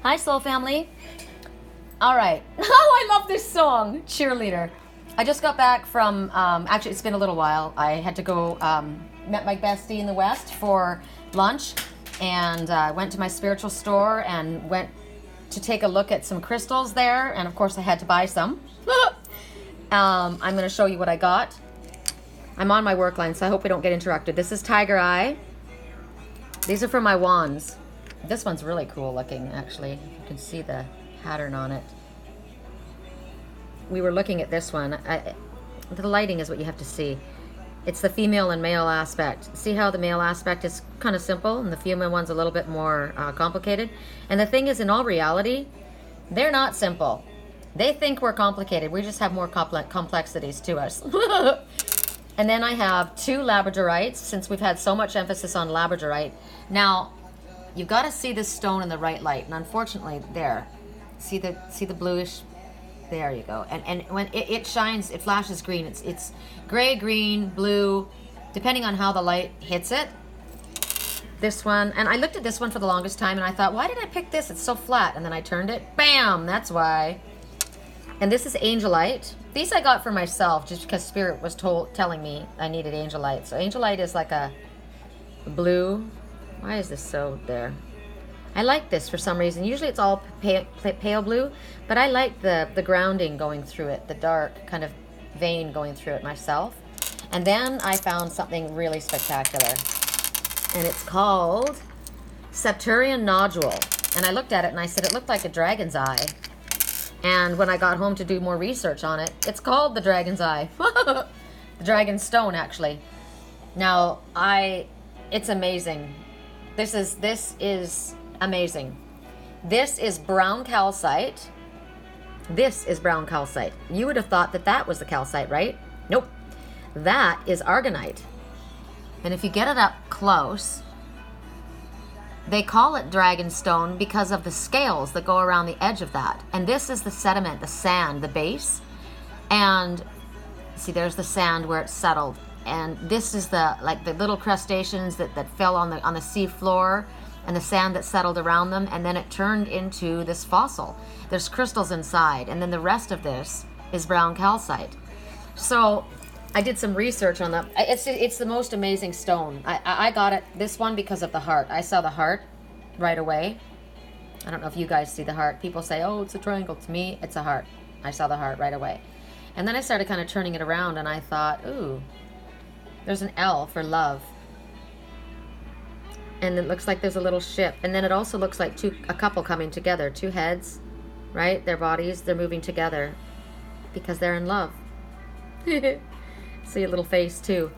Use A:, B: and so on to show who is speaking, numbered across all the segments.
A: Hi, Soul Family. All right. Oh, I love this song, Cheerleader. I just got back from, actually, it's been a little while. I had to go, met my bestie in the West for lunch, and went to my spiritual store and went to take a look at some crystals there. And of course, I had to buy some. I'm going to show you what I got. I'm on my work line, so I hope we don't get interrupted. This is Tiger Eye. These are for my wands. This one's really cool looking, actually. You can see the pattern on it. We were looking at this one. The lighting is what you have to see. It's the female and male aspect. See how the male aspect is kind of simple and the female one's a little bit more complicated? And the thing is, in all reality, they're not simple. They think we're complicated. We just have more complexities to us. And then I have two labradorites, since we've had so much emphasis on labradorite. Now, you've got to see this stone in the right light, and unfortunately, there, see the bluish. There you go. And when it shines, it flashes green. It's gray, green, blue, depending on how the light hits it. This one, and I looked at this one for the longest time, and I thought, why did I pick this? It's so flat. And then I turned it, bam, that's why. And this is Angelite. These I got for myself just because Spirit was telling me I needed Angelite. So Angelite is like a blue. Why is this so there? I like this for some reason. Usually it's all pale blue, but I like the grounding going through it, the dark kind of vein going through it myself. And then I found something really spectacular, and it's called Septarian Nodule. And I looked at it and I said it looked like a dragon's eye. And when I got home to do more research on it, it's called the dragon's eye. The dragon stone, actually. Now, it's amazing. This is amazing. This is brown calcite. This is brown calcite. You would have thought that was the calcite, right? Nope. That is argonite. And if you get it up close, they call it dragon stone because of the scales that go around the edge of that. And this is the sediment, the sand, the base. And see, there's the sand where it's settled. And this is the little crustaceans that fell on the sea floor, and the sand that settled around them, and then it turned into this fossil. There's crystals inside, and then the rest of this is brown calcite. So I did some research on that. It's the most amazing stone. I got this one because of the heart. I saw the heart right away. I don't know if you guys see the heart. People say, oh, it's a triangle. To me, it's a heart. I saw the heart right away. And then I started kind of turning it around, and I thought, ooh, there's an L for love. And it looks like there's a little ship. And then it also looks like a couple coming together. Two heads, right? Their bodies, they're moving together because they're in love. See a little face too.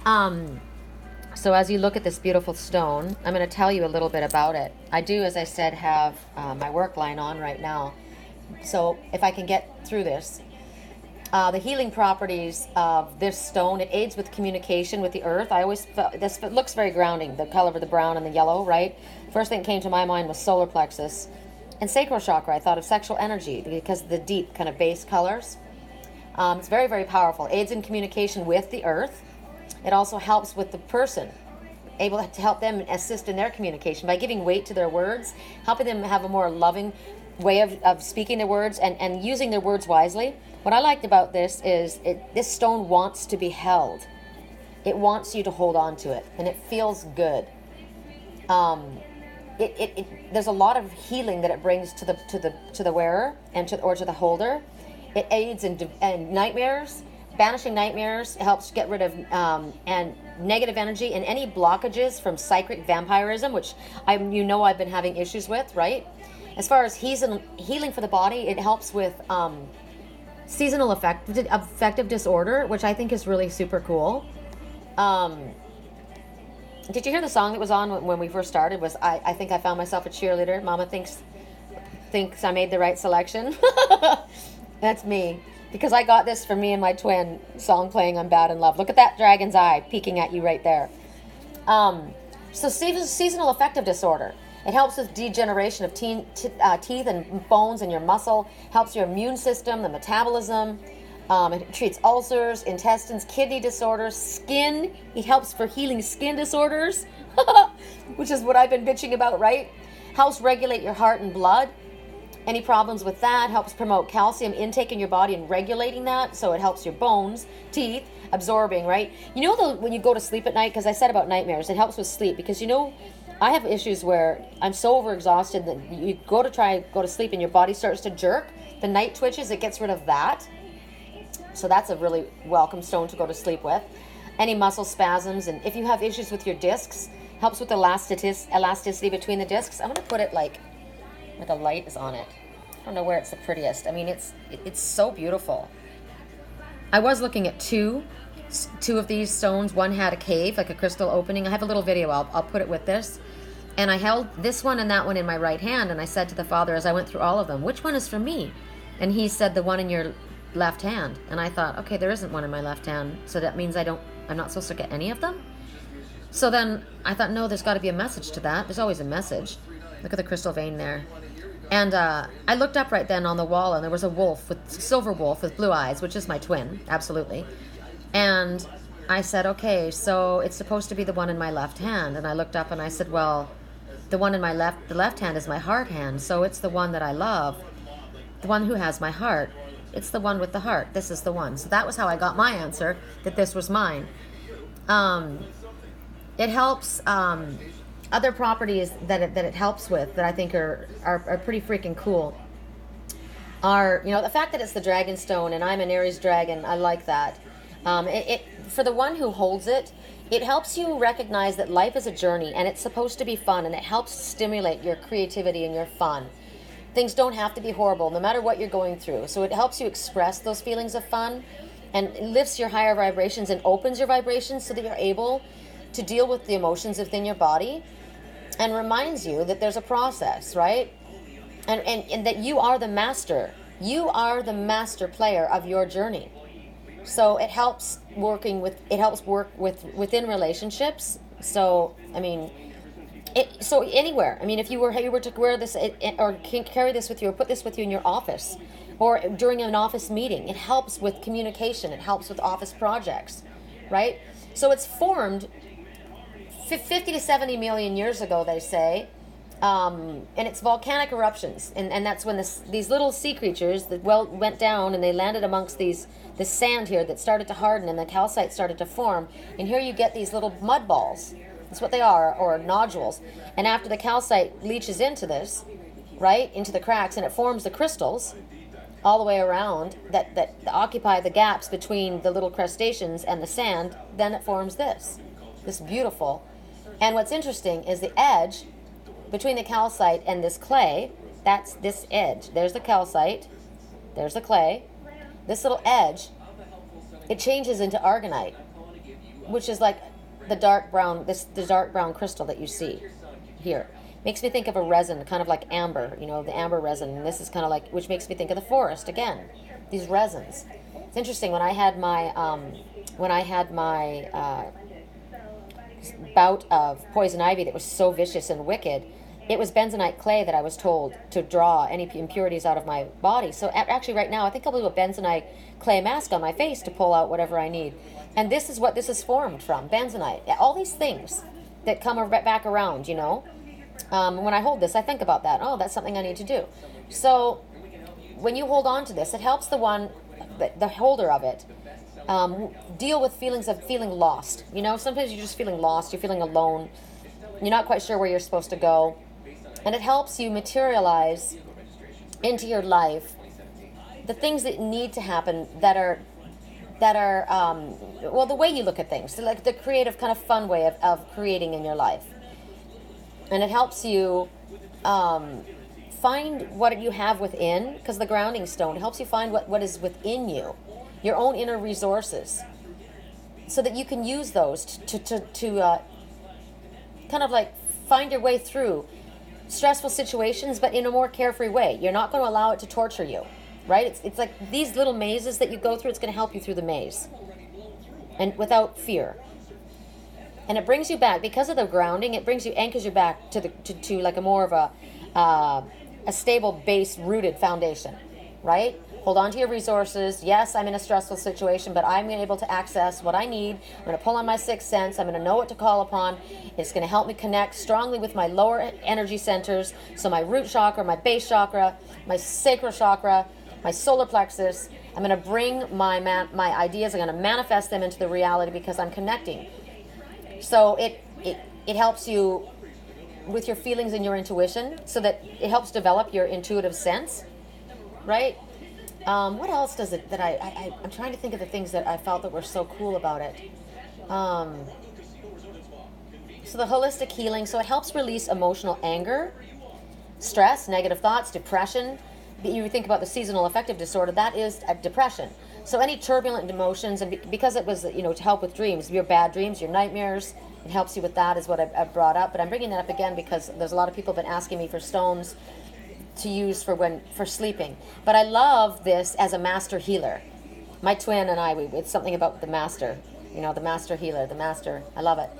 A: So as you look at this beautiful stone, I'm going to tell you a little bit about it. I do, as I said, have my work line on right now. So if I can get through this. The healing properties of this stone, it aids with communication with the earth. I always felt this looks very grounding, the color of the brown and the yellow, right? First thing that came to my mind was solar plexus and sacral chakra. I thought of sexual energy because of the deep kind of base colors. It's very, very powerful. Aids in communication with the earth. It also helps with the person, able to help them assist in their communication by giving weight to their words, helping them have a more loving way of speaking their words and using their words wisely. What I liked about this is this stone wants to be held. It wants you to hold on to it, and it feels good. There's a lot of healing that it brings to the wearer and to the holder. It aids in nightmares. Banishing nightmares helps get rid of and negative energy and any blockages from psychic vampirism, which I've been having issues with, right? As far as healing for the body, it helps with seasonal affective disorder, which I think is really super cool. Did you hear the song that was on when we first started? Was I think I found myself a cheerleader. Mama thinks I made the right selection. That's me. Because I got this for me and my twin, song playing on Bad in Love. Look at that dragon's eye peeking at you right there. So seasonal affective disorder. It helps with degeneration of teeth and bones in your muscle, helps your immune system, the metabolism. It treats ulcers, intestines, kidney disorders, skin. It helps for healing skin disorders, which is what I've been bitching about, right? Helps regulate your heart and blood. Any problems with that, helps promote calcium intake in your body and regulating that, so it helps your bones, teeth, absorbing, right? You know, when you go to sleep at night, because I said about nightmares, it helps with sleep, because, you know, I have issues where I'm so overexhausted that you go to sleep and your body starts to jerk. The night twitches, it gets rid of that. So that's a really welcome stone to go to sleep with. Any muscle spasms, and if you have issues with your discs, helps with elasticity between the discs. I'm going to put it like a light is on it. I don't know where it's the prettiest. I mean, it's so beautiful. I was looking at two of these stones. One had a cave, like a crystal opening. I have a little video. I'll put it with this. And I held this one and that one in my right hand, and I said to the Father as I went through all of them, which one is for me? And he said, the one in your left hand. And I thought, okay, there isn't one in my left hand, so that means I'm not supposed to get any of them? So then I thought, no, there's got to be a message to that. There's always a message. Look at the crystal vein there. And I looked up right then on the wall, and there was a wolf, silver wolf with blue eyes, which is my twin, absolutely. And I said, okay, so it's supposed to be the one in my left hand. And I looked up and I said, well, the one in the left hand is my heart hand, so it's the one that I love, the one who has my heart. It's the one with the heart. This is the one. So that was how I got my answer, that this was mine. It helps, other properties that it helps with that I think are pretty freaking cool are, you know, the fact that it's the dragon stone, and I'm an Aries dragon. I like that. For the one who holds it, it helps you recognize that life is a journey, and it's supposed to be fun, and it helps stimulate your creativity and your fun. Things don't have to be horrible, no matter what you're going through. So it helps you express those feelings of fun, and it lifts your higher vibrations and opens your vibrations so that you're able to deal with the emotions within your body, and reminds you that there's a process, right? And that you are the master. You are the master player of your journey. So it helps work within relationships. So I mean, so anywhere. I mean, if you were to wear this or carry this with you, or put this with you in your office, or during an office meeting, it helps with communication. It helps with office projects, right? So it's formed 50 to 70 million years ago, they say, and it's volcanic eruptions, and that's when these little sea creatures that went down, and they landed amongst this sand here that started to harden, and the calcite started to form, and here you get these little mud balls. That's what they are, or nodules. And after the calcite leaches into this, right, into the cracks, and it forms the crystals all the way around that occupy the gaps between the little crustaceans and the sand, then it forms this beautiful. And what's interesting is the edge between the calcite and this clay, that's this edge. There's the calcite, there's the clay. This little edge, it changes into aragonite, which is like the dark brown crystal that you see here. Makes me think of a resin, kind of like amber, you know, the amber resin. And this is kind of like, which makes me think of the forest again. These resins. It's interesting, when I had my bout of poison ivy that was so vicious and wicked, it was bentonite clay that I was told to draw any impurities out of my body. So actually right now I think I'll do a bentonite clay mask on my face to pull out whatever I need. And this is what this is formed from, bentonite. All these things that come back around, you know. When I hold this, I think about that. Oh, that's something I need to do. So when you hold on to this, it helps the holder of it, deal with feelings of feeling lost. You know, sometimes you're just feeling lost, you're feeling alone, you're not quite sure where you're supposed to go. And it helps you materialize into your life the things that need to happen that are well, the way you look at things, like the creative kind of fun way of creating in your life. And it helps you find what you have within, because the grounding stone, it helps you find what is within you, your own inner resources, so that you can use those to kind of like find your way through stressful situations, but in a more carefree way. You're not going to allow it to torture you, right? It's like these little mazes that you go through, it's going to help you through the maze, and without fear. And it brings you back, because of the grounding, anchors you back to like a more of a stable base, rooted foundation. right? Hold on to your resources. Yes, I'm in a stressful situation, but I'm able to access what I need. I'm going to pull on my sixth sense. I'm going to know what to call upon. It's going to help me connect strongly with my lower energy centers. So my root chakra, my base chakra, my sacral chakra, my solar plexus. I'm going to bring my ideas. I'm going to manifest them into the reality because I'm connecting. So it helps you with your feelings and your intuition, so that it helps develop your intuitive sense, right? What else does it that I'm trying to think of the things that I felt that were so cool about it. So the holistic healing, so it helps release emotional anger, stress, negative thoughts, depression. You think about the seasonal affective disorder, that is a depression. So any turbulent emotions, and because it was, to help with dreams, your bad dreams, your nightmares, it helps you with that, is what I've brought up. But I'm bringing that up again because there's a lot of people have been asking me for stones to use for sleeping. But I love this as a master healer. My twin and I, it's something about the master, the master healer, the master. I love it.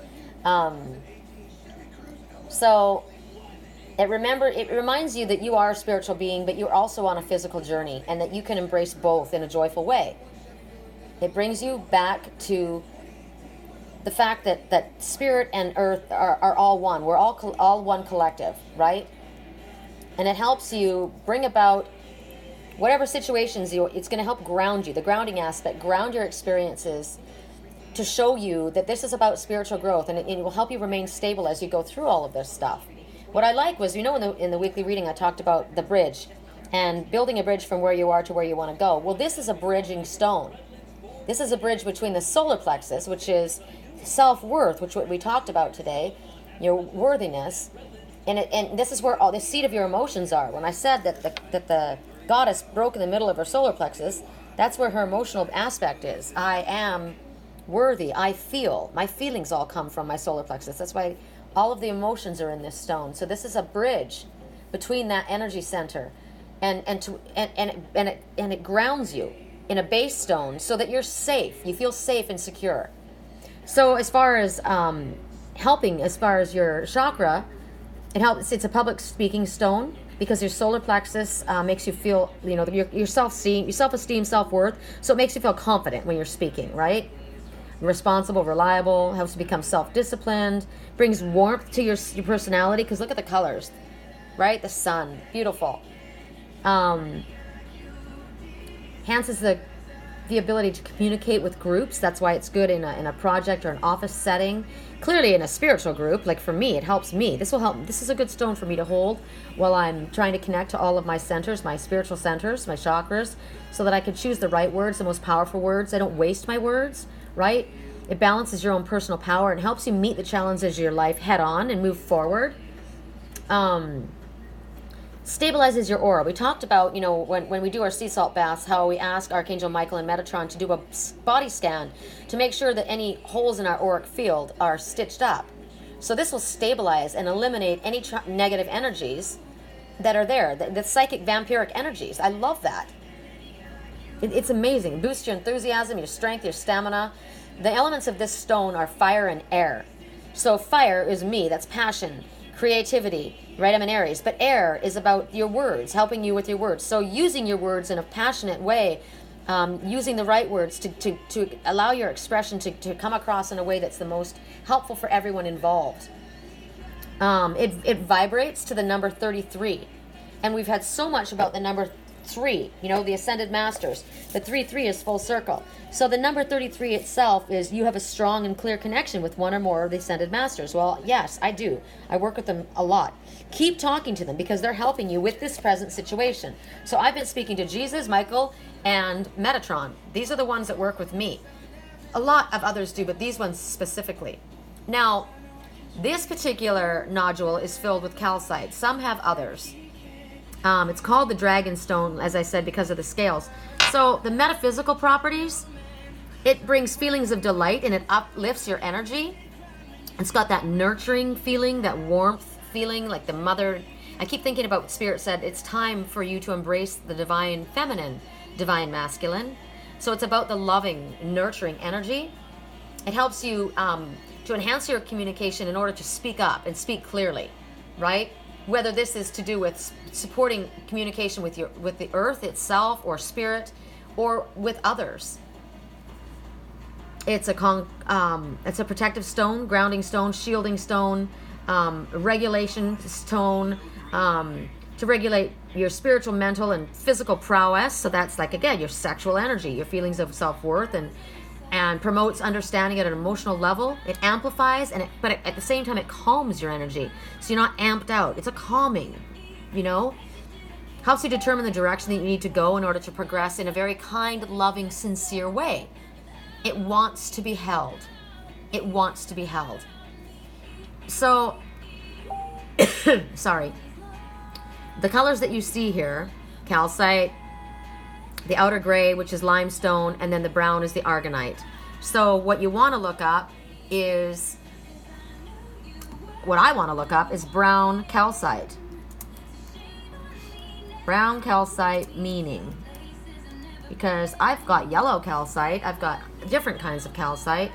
A: So it reminds you that you are a spiritual being, but you're also on a physical journey, and that you can embrace both in a joyful way. It brings you back to the fact that spirit and earth are all one. We're all one collective, right? And it helps you bring about whatever situations it's going to help ground you, the grounding aspect, ground your experiences, to show you that this is about spiritual growth, and it will help you remain stable as you go through all of this stuff. What I like was, in the weekly reading, I talked about the bridge and building a bridge from where you are to where you want to go. Well, this is a bridging stone. This is a bridge between the solar plexus, which is self-worth, which what we talked about today, your worthiness, and this is where all the seat of your emotions are. When I said that the goddess broke in the middle of her solar plexus, that's where her emotional aspect is. I am worthy. I feel. My feelings all come from my solar plexus. That's why all of the emotions are in this stone. So this is a bridge between that energy center, and it grounds you in a base stone so that you're safe. You feel safe and secure. So as far as helping, as far as your chakra, it helps. It's a public speaking stone because your solar plexus makes you feel, your self-esteem, self-worth. So it makes you feel confident when you're speaking, right? Responsible, reliable, helps you become self-disciplined, brings warmth to your personality, because look at the colors, right? The sun, beautiful. Enhances the ability to communicate with groups. That's why it's good in a project or an office setting. Clearly in a spiritual group, like for me, it helps me. This will help. This is a good stone for me to hold while I'm trying to connect to all of my centers, my spiritual centers, my chakras, so that I can choose the right words, the most powerful words. I don't waste my words, right? It balances your own personal power and helps you meet the challenges of your life head on and move forward. Stabilizes your aura. We talked about, when we do our sea salt baths, how we ask Archangel Michael and Metatron to do a body scan to make sure that any holes in our auric field are stitched up. So this will stabilize and eliminate any negative energies that are there, the psychic vampiric energies. I love that. It's amazing. It boosts your enthusiasm, your strength, your stamina. The elements of this stone are fire and air. So fire is me, that's passion, creativity, right? I'm an Aries. But air is about your words, helping you with your words. So using your words in a passionate way, using the right words to allow your expression to come across in a way that's the most helpful for everyone involved. It vibrates to the number 33. And we've had so much about the number 3, the Ascended Masters. The 3-3 is full circle. So the number 33 itself is you have a strong and clear connection with one or more of the Ascended Masters. Well, yes, I do. I work with them a lot. Keep talking to them because they're helping you with this present situation. So I've been speaking to Jesus, Michael, and Metatron. These are the ones that work with me. A lot of others do, but these ones specifically. Now, this particular nodule is filled with calcite. Some have others. It's called the dragon stone, as I said, because of the scales. So the metaphysical properties, it brings feelings of delight and it uplifts your energy. It's got that nurturing feeling, that warmth feeling, like the mother. I keep thinking about what Spirit said. It's time for you to embrace the divine feminine, divine masculine. So it's about the loving, nurturing energy. It helps you to enhance your communication in order to speak up and speak clearly, right? whether this is to do with supporting communication with the earth itself, or spirit, or with others. It's a protective stone, grounding stone, shielding stone, regulation stone, to regulate your spiritual, mental, and physical prowess. So that's like, again, your sexual energy, your feelings of self-worth, and promotes understanding at an emotional level. It amplifies, but at the same time, it calms your energy. So you're not amped out. It's a calming, you know? Helps you determine the direction that you need to go in order to progress in a very kind, loving, sincere way. It wants to be held. It wants to be held. So, sorry. The colors that you see here, calcite, the outer gray, which is limestone, and then the brown is the aragonite. So what you want to look up is, what I want to look up is brown calcite. Brown calcite meaning, because I've got yellow calcite, I've got different kinds of calcite,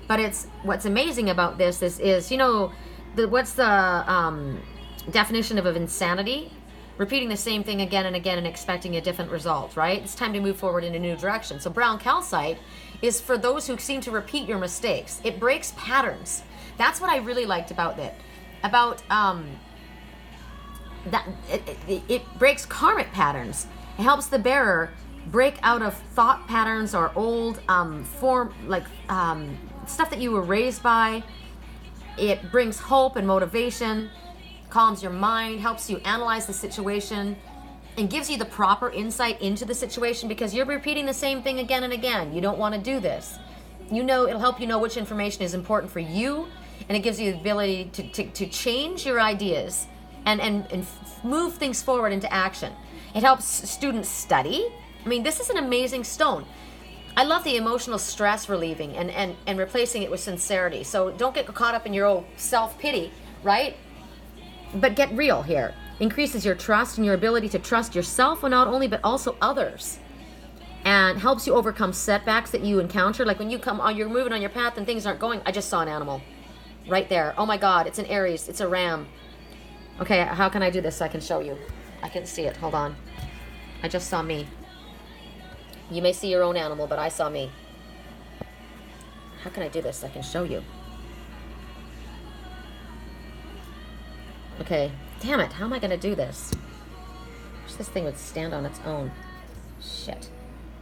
A: but what's amazing about this is you know, what's the definition of insanity? Repeating the same thing again and again and expecting a different result, right? It's time to move forward in a new direction. So brown calcite is for those who seem to repeat your mistakes. It breaks patterns. That's what I really liked about it. It breaks karmic patterns. It helps the bearer break out of thought patterns or old stuff that you were raised by. It brings hope and motivation, calms your mind, helps you analyze the situation, and gives you the proper insight into the situation, because you're repeating the same thing again and again. You don't want to do this. You know, it'll help you know which information is important for you, and it gives you the ability to change your ideas and move things forward into action. It helps students study. I mean, this is an amazing stone. I love the emotional stress relieving and replacing it with sincerity. So don't get caught up in your old self-pity, right? But get real here. Increases your trust and your ability to trust yourself, and not only, but also others. And helps you overcome setbacks that you encounter. Like when you're moving on your path and things aren't going. I just saw an animal right there. Oh my God, it's an Aries. It's a ram. Okay, how can I do this so I can show you? I can see it. Hold on. I just saw me. You may see your own animal, but I saw me. How can I do this so I can show you? Okay, damn it, how am I going to do this? Wish this thing would stand on its own. Shit.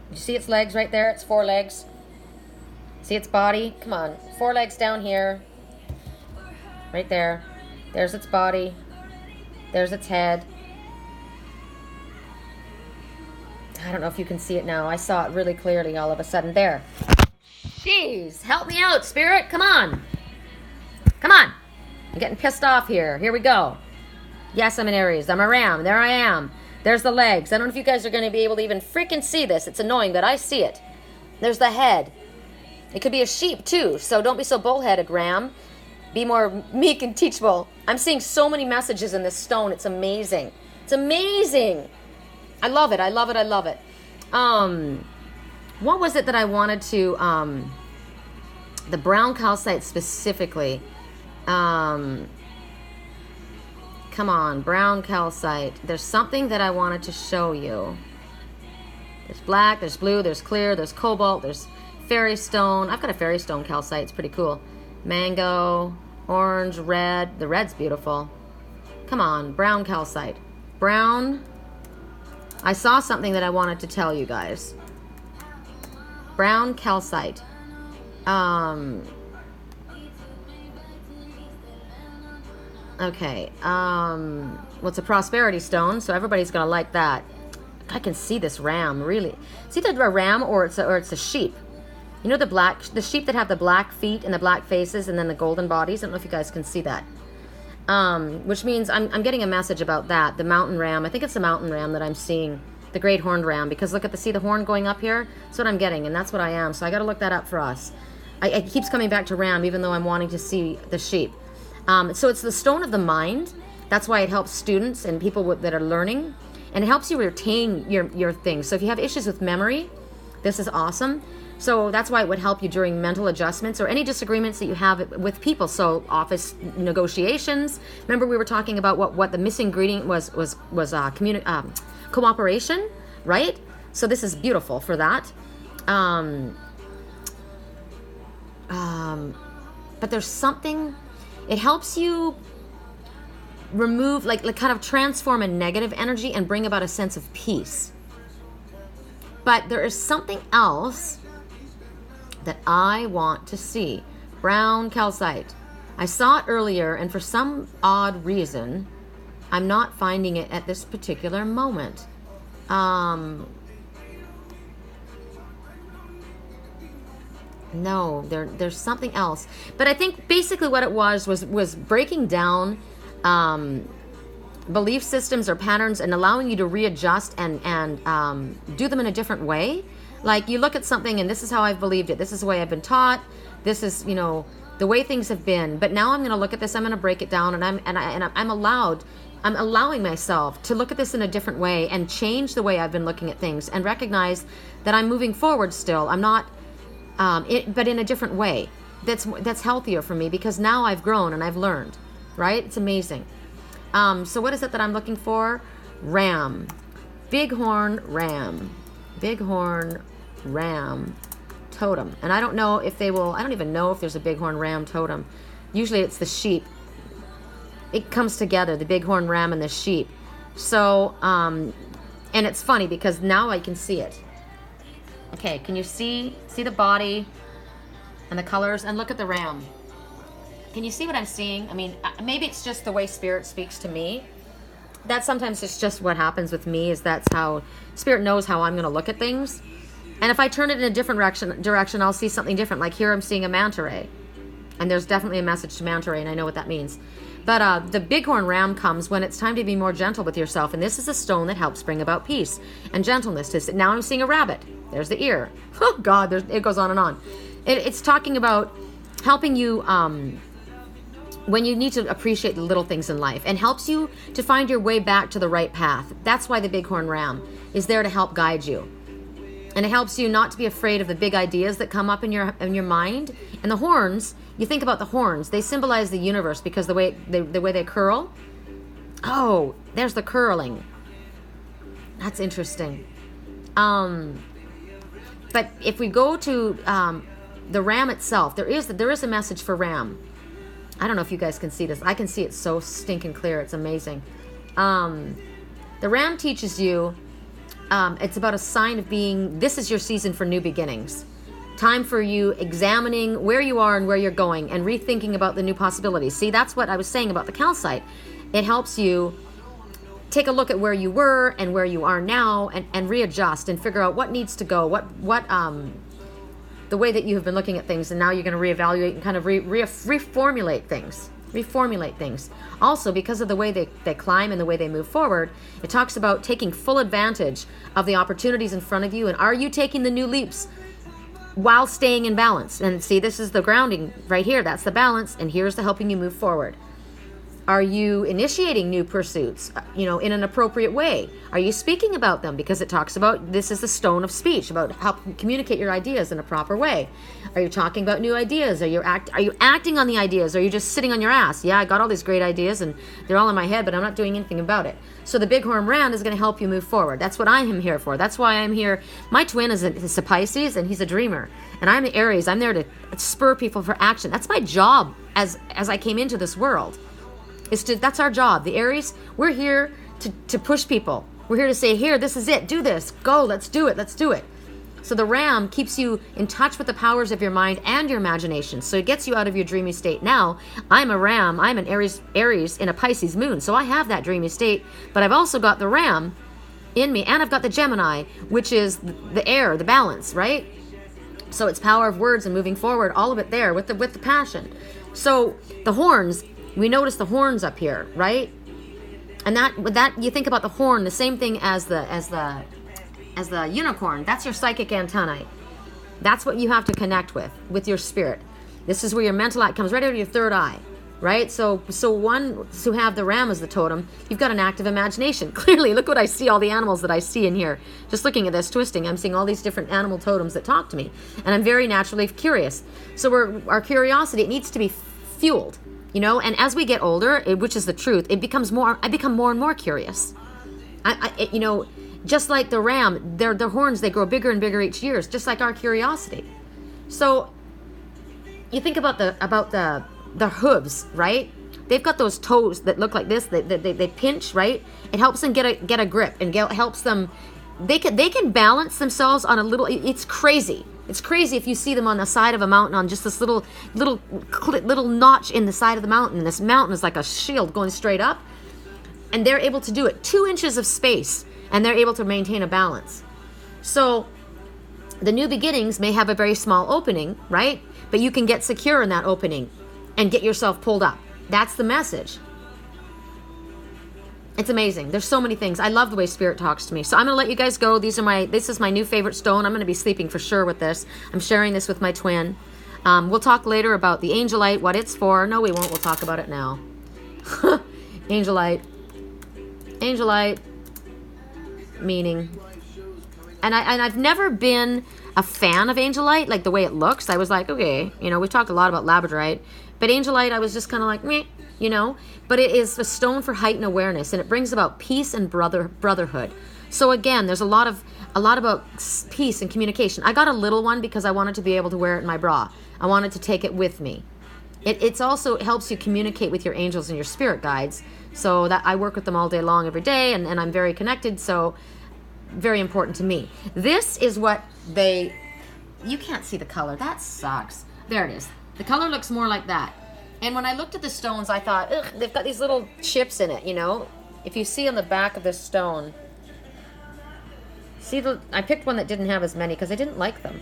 A: You see its legs right there? It's 4 legs. See its body? Come on, 4 legs down here. Right there. There's its body. There's its head. I don't know if you can see it now. I saw it really clearly all of a sudden. There. Jeez, help me out, Spirit. Come on. Come on. I'm getting pissed off here. Here we go. Yes, I'm an Aries. I'm a ram. There I am. There's the legs. I don't know if you guys are going to be able to even freaking see this. It's annoying, but I see it. There's the head. It could be a sheep, too, so don't be so bullheaded, ram. Be more meek and teachable. I'm seeing so many messages in this stone. It's amazing. It's amazing. I love it. I love it. I love it. What was it that I wanted to... the brown calcite specifically... come on, brown calcite. There's something that I wanted to show you. There's black, there's blue, there's clear, there's cobalt, there's fairy stone. I've got a fairy stone calcite. It's pretty cool. Mango, orange, red. The red's beautiful. Come on, brown calcite. Brown. I saw something that I wanted to tell you guys. Brown calcite. Okay, well, it's a prosperity stone, so everybody's gonna like that. I can see this ram, really. It's either a ram or it's a sheep. You know the sheep that have the black feet and the black faces and then the golden bodies? I don't know if you guys can see that. Which means I'm getting a message about that. The mountain ram, I think it's the mountain ram that I'm seeing. The great horned ram, because look at see the horn going up here? That's what I'm getting, and that's what I am, so I gotta look that up for us. It keeps coming back to ram, even though I'm wanting to see the sheep. So it's the stone of the mind. That's why it helps students and people that are learning. And it helps you retain your things. So if you have issues with memory, this is awesome. So that's why it would help you during mental adjustments or any disagreements that you have with people. So office negotiations. Remember we were talking about what the missing ingredient was cooperation, right? So this is beautiful for that. But there's something, it helps you remove, like kind of transform a negative energy and bring about a sense of peace. But there is something else that I want to see. Brown calcite. I saw it earlier, and for some odd reason, I'm not finding it at this particular moment. No, there's something else. But I think basically what it was breaking down belief systems or patterns and allowing you to readjust and do them in a different way. Like you look at something and this is how I've believed it. This is the way I've been taught. This is, the way things have been. But now I'm going to look at this. I'm going to break it down, and I'm allowing myself to look at this in a different way and change the way I've been looking at things and recognize that I'm moving forward still. I'm not, but in a different way. That's healthier for me because now I've grown and I've learned, right? It's amazing. So what is it that I'm looking for? Ram. Bighorn ram. Bighorn ram totem. And I don't know if I don't even know if there's a bighorn ram totem. Usually it's the sheep. It comes together, the bighorn ram and the sheep. So, and it's funny because now I can see it. Okay, can you see the body and the colors? And look at the ram. Can you see what I'm seeing? I mean, maybe it's just the way Spirit speaks to me. That sometimes it's just what happens with me, is that's how Spirit knows how I'm going to look at things. And if I turn it in a different direction, I'll see something different. Like here I'm seeing a manta ray. And there's definitely a message to manta ray, and I know what that means. But the bighorn ram comes when it's time to be more gentle with yourself. And this is a stone that helps bring about peace and gentleness. Now I'm seeing a rabbit. There's the ear. Oh, God, it goes on and on. It's talking about helping you when you need to appreciate the little things in life, and helps you to find your way back to the right path. That's why the bighorn ram is there to help guide you. And it helps you not to be afraid of the big ideas that come up in your mind. And the horns, you think about the horns, they symbolize the universe because the way they curl. Oh, there's the curling. That's interesting. But if we go to the ram itself, there is a message for ram. I don't know if you guys can see this. I can see it so stinking clear. It's amazing. The ram teaches you, it's about a sign of being, this is your season for new beginnings. Time for you examining where you are and where you're going and rethinking about the new possibilities. See, that's what I was saying about the calcite. It helps you take a look at where you were and where you are now and readjust and figure out what needs to go, the way that you have been looking at things, and now you're going to reevaluate and kind of reformulate things. Also, because of the way they climb and the way they move forward, it talks about taking full advantage of the opportunities in front of you, and are you taking the new leaps while staying in balance? And see, this is the grounding right here. That's the balance, and here's the helping you move forward. Are you initiating new pursuits, in an appropriate way? Are you speaking about them? Because it talks about, this is the stone of speech, about how to communicate your ideas in a proper way. Are you talking about new ideas? Are you acting on the ideas? Are you just sitting on your ass? Yeah, I got all these great ideas and they're all in my head, but I'm not doing anything about it. So the bighorn ram is going to help you move forward. That's what I am here for. That's why I'm here. My twin is a Pisces, and he's a dreamer. And I'm the Aries. I'm there to spur people for action. That's my job as I came into this world. That's our job. The Aries, we're here to push people. We're here to say, here, this is it. Do this. Go. Let's do it. So the ram keeps you in touch with the powers of your mind and your imagination. So it gets you out of your dreamy state. Now, I'm a ram. I'm an Aries in a Pisces moon. So I have that dreamy state. But I've also got the ram in me. And I've got the Gemini, which is the air, the balance, right? So it's power of words and moving forward. All of it there with the passion. So the horns, we notice the horns up here, right? And that you think about the horn, the same thing as the unicorn. That's your psychic antennae. That's what you have to connect with your spirit. This is where your mental eye comes right out of your third eye, right? So one to have the ram as the totem, you've got an active imagination. Clearly, look what I see, all the animals that I see in here. Just looking at this, twisting, I'm seeing all these different animal totems that talk to me. And I'm very naturally curious. So our curiosity, it needs to be fueled, you know? And as we get older, which is the truth, I become more and more curious. You know, just like the ram, their horns, they grow bigger and bigger each year, just like our curiosity. So you think about the hooves, right? They've got those toes that look like this. They pinch, right? It helps them get a grip and helps them. They can balance themselves on a little. It's crazy. It's crazy if you see them on the side of a mountain on just this little notch in the side of the mountain. This mountain is like a shield going straight up, and they're able to do it 2 inches of space, and they're able to maintain a balance. So the new beginnings may have a very small opening, right? But you can get secure in that opening and get yourself pulled up. That's the message. It's amazing. There's so many things. I love the way Spirit talks to me. So I'm going to let you guys go. This is my new favorite stone. I'm going to be sleeping for sure with this. I'm sharing this with my twin. We'll talk later about the Angelite, what it's for. No, we won't. We'll talk about it now. Angelite. Angelite. Meaning. And I've never been a fan of Angelite, like the way it looks. I was like, okay, you know, we've talked a lot about Labradorite, but Angelite, I was just kind of like, meh, you know. But it is a stone for heightened awareness, and it brings about peace and brotherhood. So again, there's a lot about peace and communication. I got a little one because I wanted to be able to wear it in my bra. I wanted to take it with me. It also helps you communicate with your angels and your spirit guides. So that I work with them all day long, every day, and I'm very connected. So very important to me. This is what you can't see the color. That sucks. There it is. The color looks more like that. And when I looked at the stones, I thought, ugh, they've got these little chips in it, you know. If you see on the back of this stone, I picked one that didn't have as many because I didn't like them.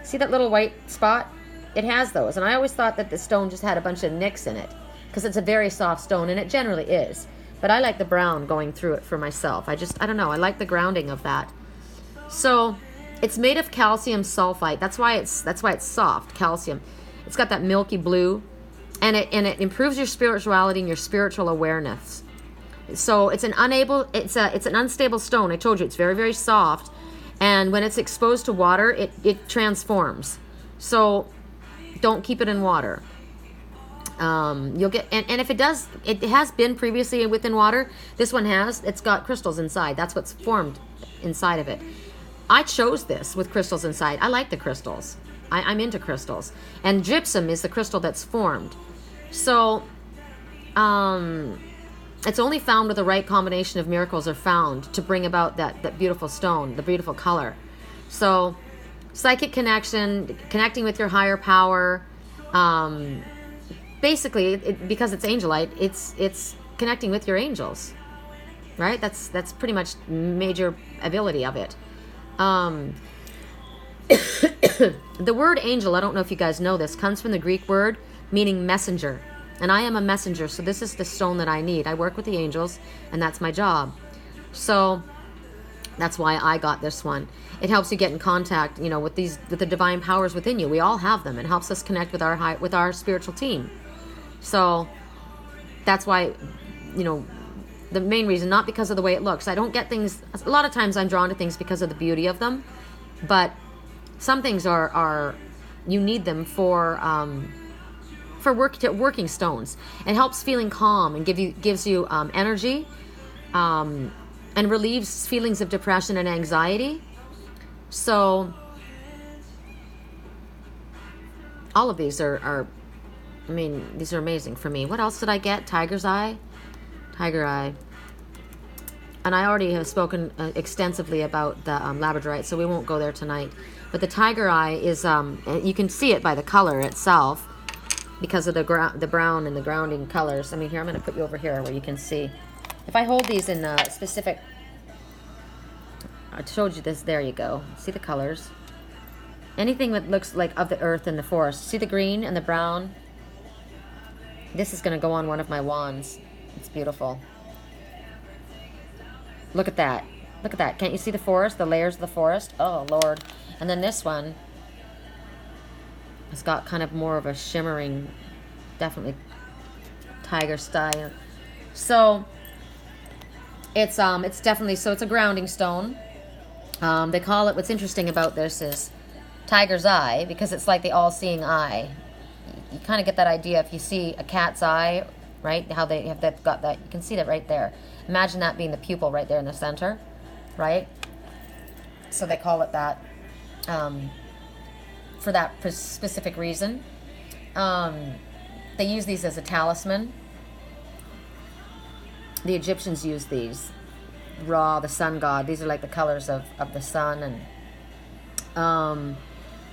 A: See that little white spot? It has those. And I always thought that the stone just had a bunch of nicks in it because it's a very soft stone, and it generally is. But I like the brown going through it for myself. I don't know. I like the grounding of that. So it's made of calcium sulfite. That's why it's soft, calcium. It's got that milky blue, and it improves your spirituality and your spiritual awareness. So it's an unstable stone. I told you it's very, very soft, and when it's exposed to water, it transforms. So don't keep it in water. You'll get, and if it does, it has been previously within water. This one it's got crystals inside. That's what's formed inside of it. I chose this with crystals inside. I like the crystals. I'm into crystals. And gypsum is the crystal that's formed. So, it's only found with the right combination of miracles are found to bring about that beautiful stone, the beautiful color. So, psychic connection, connecting with your higher power, basically, because it's Angelite, it's connecting with your angels, right? That's pretty much major ability of it. The word angel, I don't know if you guys know this, comes from the Greek word meaning messenger. And I am a messenger, so this is the stone that I need. I work with the angels, and that's my job. So that's why I got this one. It helps you get in contact, you know, with the divine powers within you. We all have them. It helps us connect with our spiritual team. So that's why, you know, the main reason, not because of the way it looks. I don't get things, a lot of times I'm drawn to things because of the beauty of them, but some things are you need them for working stones. It helps feeling calm and gives you energy, and relieves feelings of depression and anxiety. So all of these are these are amazing for me. What else did I get? Tiger eye. And I already have spoken extensively about the Labradorite, so we won't go there tonight. But the tiger eye is, you can see it by the color itself because of the brown and the grounding colors. I mean, here, I'm going to put you over here where you can see. If I hold these in specific, I showed you this, there you go. See the colors? Anything that looks like of the earth and the forest. See the green and the brown? This is going to go on one of my wands. It's beautiful. Look at that. Look at that. Can't you see the forest? The layers of the forest? Oh, Lord. And then this one has got kind of more of a shimmering, definitely tiger style. So it's definitely, so it's a grounding stone. They call it, what's interesting about this is tiger's eye, because it's like the all-seeing eye. You kind of get that idea if you see a cat's eye, right? How they have that, got that, you can see that right there. Imagine that being the pupil right there in the center, right? So they call it that for that specific reason. They use these as a talisman. The Egyptians used these. Ra, the sun god. These are like the colors of the sun. And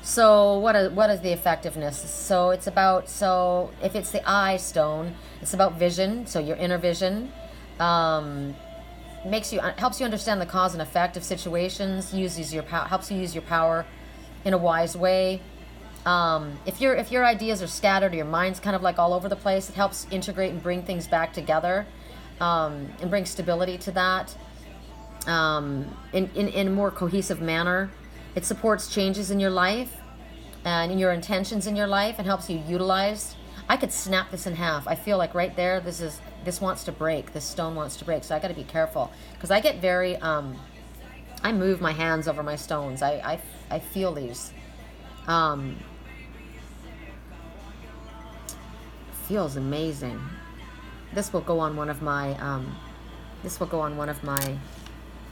A: so what is the effectiveness? So it's about, so if it's the eye stone, it's about vision. So your inner vision. Helps you understand the cause and effect of situations. Helps you use your power in a wise way. If your ideas are scattered or your mind's kind of like all over the place, it helps integrate and bring things back together, and bring stability to that, in a more cohesive manner. It supports changes in your life and in your intentions in your life, and helps you utilize. I could snap this in half. I feel like right there, this wants to break. This stone wants to break. So I got to be careful, because I get very, I move my hands over my stones. I feel these. Feels amazing. This will go on one of my,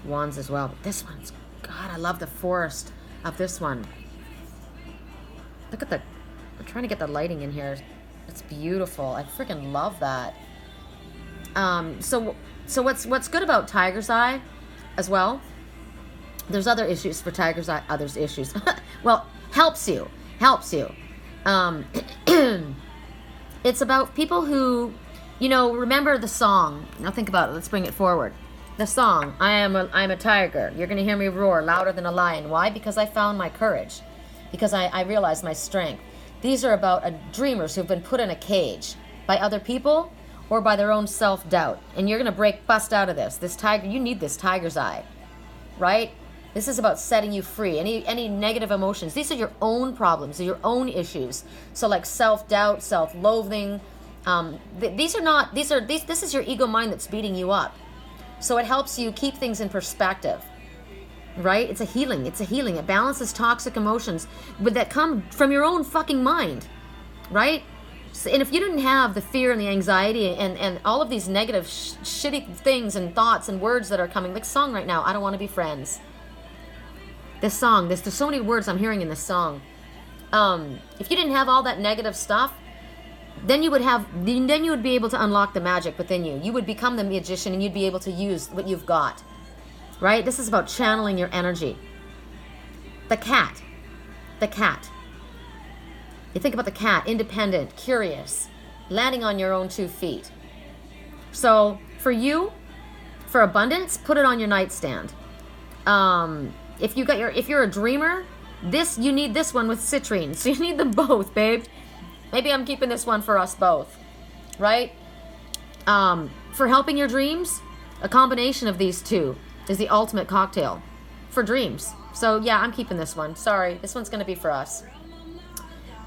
A: wands as well. But this one's, God, I love the forest of this one. Look at I'm trying to get the lighting in here. It's beautiful. I freaking love that. So what's good about tiger's eye as well, there's other issues for tiger's eye, well, helps you. It's about people who, remember the song. Now think about it. Let's bring it forward. The song, I'm a tiger. You're going to hear me roar louder than a lion. Why? Because I found my courage. Because I realized my strength. These are about dreamers who've been put in a cage by other people or by their own self-doubt. And you're going to bust out of this. This tiger, you need this tiger's eye, right? This is about setting you free. Any negative emotions. These are your own problems, your own issues. So like self-doubt, self-loathing. This is your ego mind that's beating you up. So it helps you keep things in perspective, right? It's a healing. It balances toxic emotions that come from your own fucking mind, right? So, and if you didn't have the fear and the anxiety and all of these negative shitty things and thoughts and words that are coming, like song right now, I don't want to be friends. This song, there's so many words I'm hearing in this song. If you didn't have all that negative stuff, then you would be able to unlock the magic within you. You would become the magician, and you'd be able to use what you've got, right? This is about channeling your energy. The cat. You think about the cat, independent, curious, landing on your own 2 feet. So for you, for abundance, put it on your nightstand. If you're a dreamer, you need this one with citrine. So you need them both, babe. Maybe I'm keeping this one for us both, right? For helping your dreams, a combination of these two is the ultimate cocktail for dreams. So yeah, I'm keeping this one. Sorry, this one's going to be for us.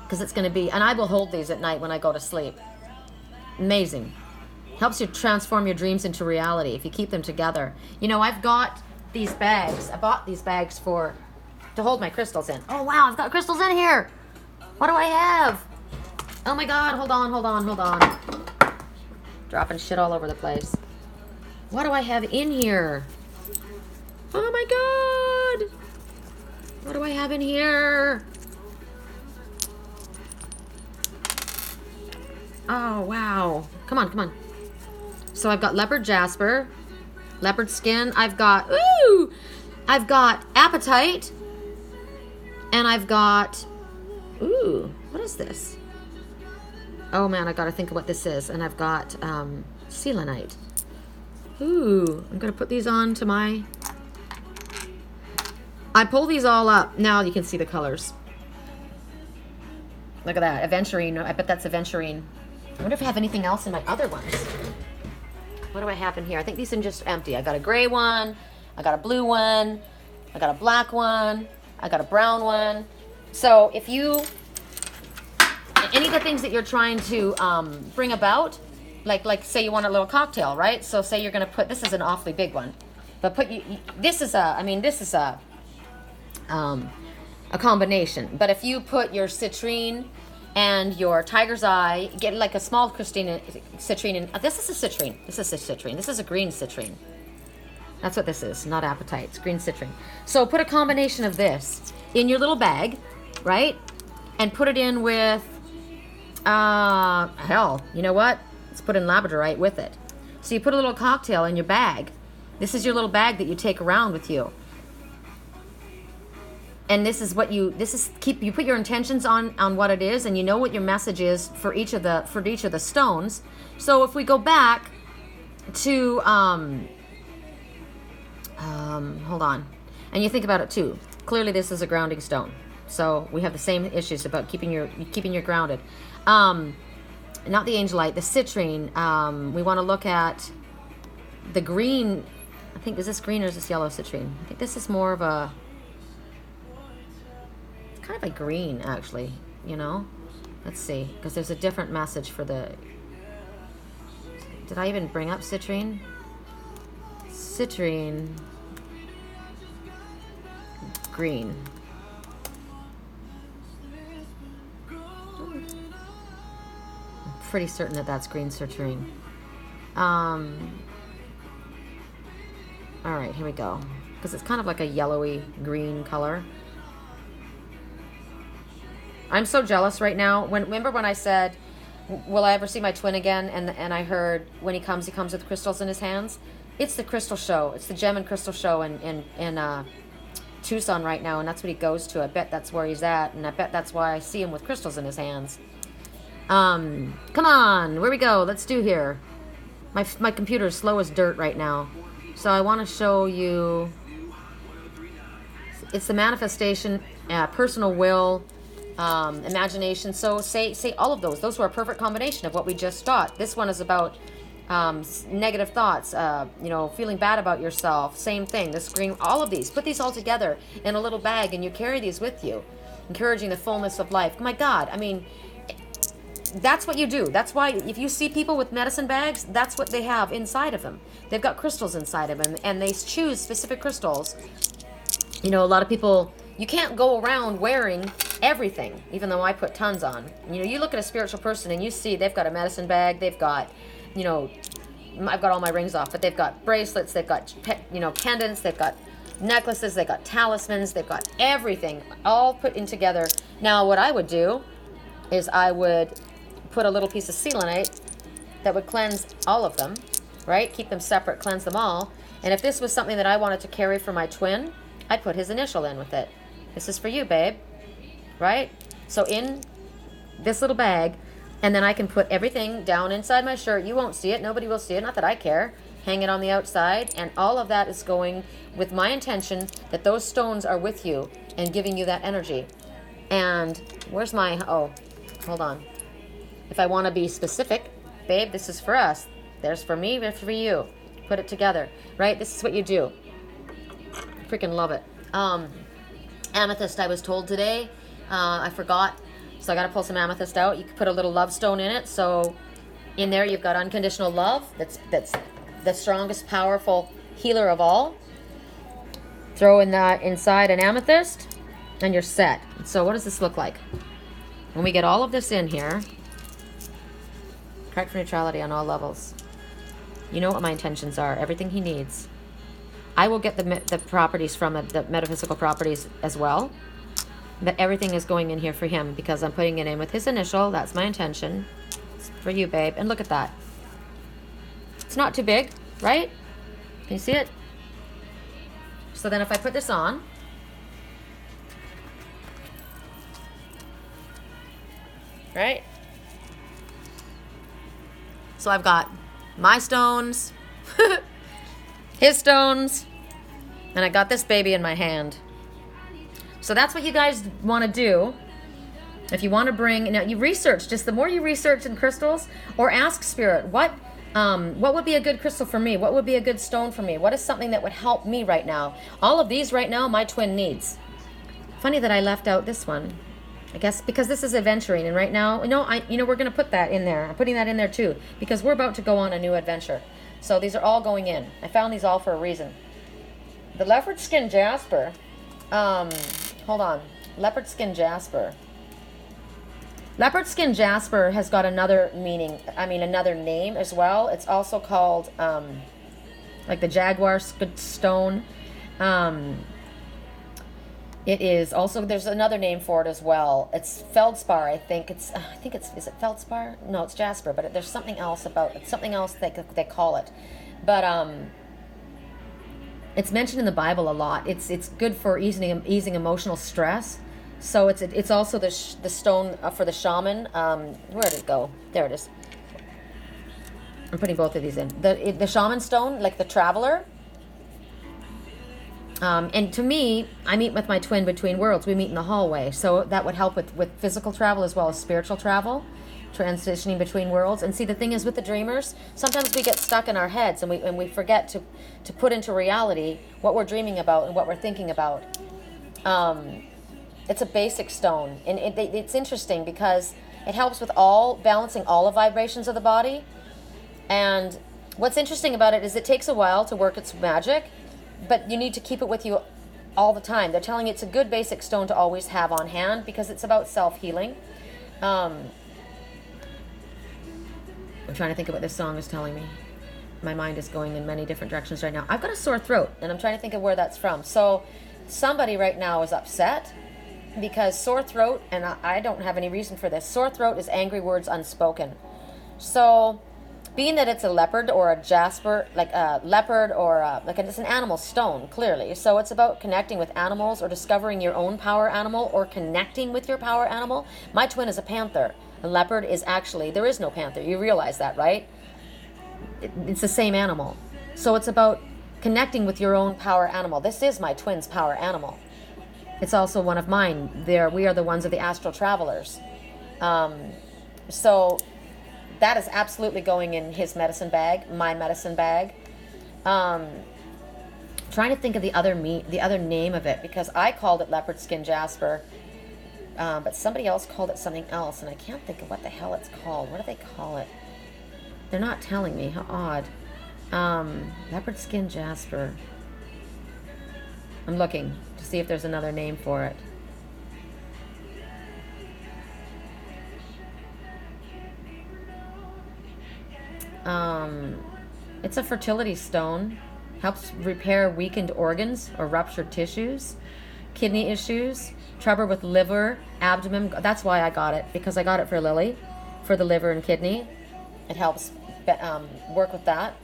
A: Because it's going to be, and I will hold these at night when I go to sleep. Amazing. Helps you transform your dreams into reality if you keep them together. I've got these bags. I bought these bags to hold my crystals in. Oh wow, I've got crystals in here. What do I have? Oh my God, hold on. Dropping shit all over the place. What do I have in here? Oh my God. What do I have in here? Oh, wow. Come on. So I've got leopard jasper, leopard skin. I've got appetite. And I've got, what is this? Oh man, I gotta think of what this is. And I've got selenite. I'm gonna put these on to I pull these all up. Now you can see the colors. Look at that, Aventurine. I bet that's Aventurine. I wonder if I have anything else in my other ones. What do I have in here? I think these are just empty. I got a gray one. I got a blue one. I got a black one. I got a brown one. So if any of the things that you're trying to bring about, like say you want a little cocktail, right? So say you're going to put, this is an awfully big one, but this is a combination. But if you put your citrine and your tiger's eye, get like a small citrine, and this is a citrine. This is a citrine. This is a green citrine. That's what this is, not apatite. It's green citrine. So put a combination of this in your little bag, right? And put it in with, hell, you know what? Let's put in labradorite with it. So you put a little cocktail in your bag. This is your little bag that you take around with you. And this is what you put your intentions on what it is, and you know what your message is for each of the stones. So if we go back to hold on, and you think about it too. Clearly, this is a grounding stone, so we have the same issues about keeping you grounded. Not the Angelite, the Citrine. We want to look at the green. I think, is this green or is this yellow Citrine? I think this is more of a, it's kind of like green actually, you know. Let's see, because there's a different message for the, did I even bring up Citrine? Citrine, green. I'm pretty certain that that's green citrine. All right, here we go. Because it's kind of like a yellowy green color. I'm so jealous right now. Remember when I said, will I ever see my twin again? And I heard when he comes with crystals in his hands. It's the crystal show. It's the gem and crystal show in Tucson right now, and that's what he goes to. I bet that's where he's at, and I bet that's why I see him with crystals in his hands. Come on, where we go? Let's do here. My computer is slow as dirt right now. So I want to show you, it's the manifestation, personal will, imagination. So say all of those. Those were a perfect combination of what we just taught. This one is about negative thoughts, feeling bad about yourself. Same thing. The screen, all of these. Put these all together in a little bag, and you carry these with you, encouraging the fullness of life. My God, I mean, that's what you do. That's why if you see people with medicine bags, that's what they have inside of them. They've got crystals inside of them, and they choose specific crystals. You know, a lot of people, you can't go around wearing everything, even though I put tons on. You know, you look at a spiritual person and you see they've got a medicine bag, they've got, you know, I've got all my rings off, but they've got bracelets, they've got, pendants, they've got necklaces, they've got talismans, they've got everything all put in together. Now, what I would do is I would put a little piece of selenite that would cleanse all of them, right? Keep them separate, cleanse them all. And if this was something that I wanted to carry for my twin, I'd put his initial in with it. This is for you, babe, right? So in this little bag, and then I can put everything down inside my shirt. You won't see it. Nobody will see it. Not that I care. Hang it on the outside. And all of that is going with my intention that those stones are with you and giving you that energy. And where's my, oh, hold on. If I want to be specific, babe, this is for us. There's for me, there's for you. Put it together, right? This is what you do. Freaking love it. Amethyst, I was told today. I forgot. So I got to pull some amethyst out. You could put a little love stone in it. So in there you've got unconditional love. That's the strongest, powerful healer of all. Throw in that inside an amethyst, and you're set. So what does this look like? When we get all of this in here, correct for neutrality on all levels. You know what my intentions are. Everything he needs. I will get the properties from the metaphysical properties as well. But everything is going in here for him because I'm putting it in with his initial. That's my intention. It's for you, babe. And look at that. It's not too big, right? Can you see it? So then if I put this on, right? So I've got my stones, his stones, and I got this baby in my hand. So that's what you guys want to do. If you want to bring, now you research, just the more you research in crystals, or ask spirit, what would be a good crystal for me? What would be a good stone for me? What is something that would help me right now? All of these right now, my twin needs. Funny that I left out this one. I guess because this is Aventurine, and right now, we're going to put that in there. I'm putting that in there too, because we're about to go on a new adventure. So these are all going in. I found these all for a reason. The leopard skin Jasper, hold on. Leopard skin Jasper. Leopard skin Jasper has got another meaning, another name as well. It's also called, like the jaguar stone. It is also, there's another name for it as well. It's feldspar, I think. Is it feldspar? No, it's Jasper, but there's something else they call it. But it's mentioned in the Bible a lot. It's good for easing emotional stress. So it's also the stone for the shaman. Where did it go? There it is. I'm putting both of these in. The shaman stone, like the traveler. And to me, I meet with my twin between worlds. We meet in the hallway. So that would help with physical travel as well as spiritual travel, transitioning between worlds. And see, the thing is with the dreamers, sometimes we get stuck in our heads and we forget to put into reality what we're dreaming about and what we're thinking about. It's a basic stone. And it's interesting because it helps with balancing all the vibrations of the body. And what's interesting about it is it takes a while to work its magic, but you need to keep it with you all the time. They're telling you it's a good basic stone to always have on hand because it's about self-healing. I'm trying to think of what this song is telling me. My mind is going in many different directions right now. I've got a sore throat, and I'm trying to think of where that's from. So somebody right now is upset because sore throat, and I don't have any reason for this. Sore throat is angry words unspoken. So being that it's a leopard or a jasper, like a leopard or it's an animal stone, clearly. So it's about connecting with animals or discovering your own power animal or connecting with your power animal. My twin is a panther. A leopard is actually, there is no panther. You realize that, right? It's the same animal. So it's about connecting with your own power animal. This is my twin's power animal. It's also one of mine. We are the ones of the astral travelers. So that is absolutely going in his medicine bag, my medicine bag. Trying to think of the other name of it, because I called it leopard skin Jasper, but somebody else called it something else, and I can't think of what the hell it's called. What do they call it? They're not telling me. How odd. Leopard skin Jasper. I'm looking to see if there's another name for it. It's a fertility stone. Helps repair weakened organs or ruptured tissues, kidney issues, trouble with liver, abdomen. That's why I got it, because I got it for Lily, for the liver and kidney. It helps work with that.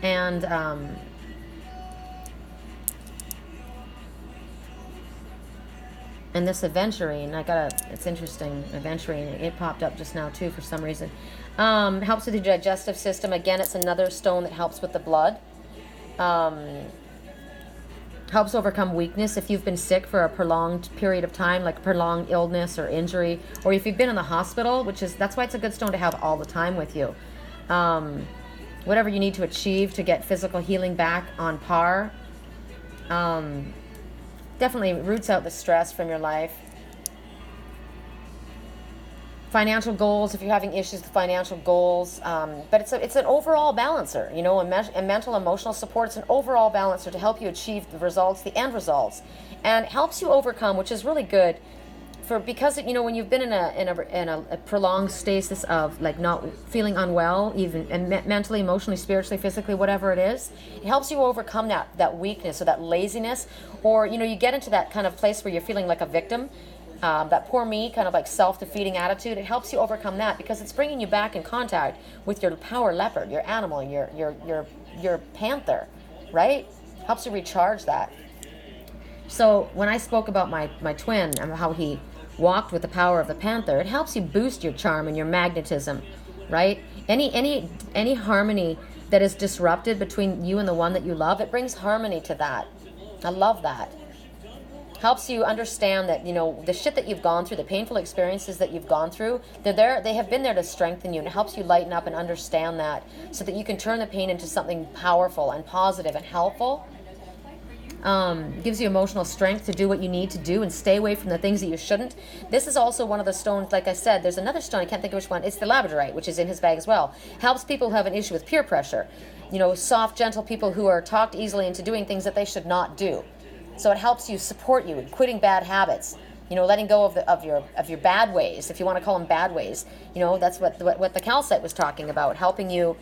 A: And this Aventurine, it's interesting, Aventurine, it popped up just now too for some reason. Helps with the digestive system. Again, it's another stone that helps with the blood. Helps overcome weakness if you've been sick for a prolonged period of time, like prolonged illness or injury, or if you've been in the hospital, that's why it's a good stone to have all the time with you. Whatever you need to achieve to get physical healing back on par. Definitely roots out the stress from your life. Financial goals, if you're having issues with financial goals. But it's an overall balancer, a mental, emotional support. It's an overall balancer to help you achieve the end results. And helps you overcome, which is really good, because when you've been in a prolonged stasis of like not feeling unwell, even and mentally, emotionally, spiritually, physically, whatever it is, it helps you overcome that weakness or that laziness, or you get into that kind of place where you're feeling like a victim, that poor me kind of like self-defeating attitude. It helps you overcome that because it's bringing you back in contact with your power leopard, your animal, your panther, right? Helps you recharge that. So when I spoke about my twin and how he walked with the power of the panther, it helps you boost your charm and your magnetism, right? Any harmony that is disrupted between you and the one that you love, it brings harmony to that. I love that. Helps you understand that, the shit that you've gone through, the painful experiences that you've gone through, they have been there to strengthen you, and it helps you lighten up and understand that so that you can turn the pain into something powerful and positive and helpful. Gives you emotional strength to do what you need to do and stay away from the things that you shouldn't. This is also one of the stones, like I said, there's another stone, I can't think of which one. It's the labradorite, which is in his bag as well. Helps people who have an issue with peer pressure. You know, soft, gentle people who are talked easily into doing things that they should not do. So it helps you, support you in quitting bad habits. You know, letting go of your bad ways, if you want to call them bad ways. You know, that's what the calcite was talking about, helping you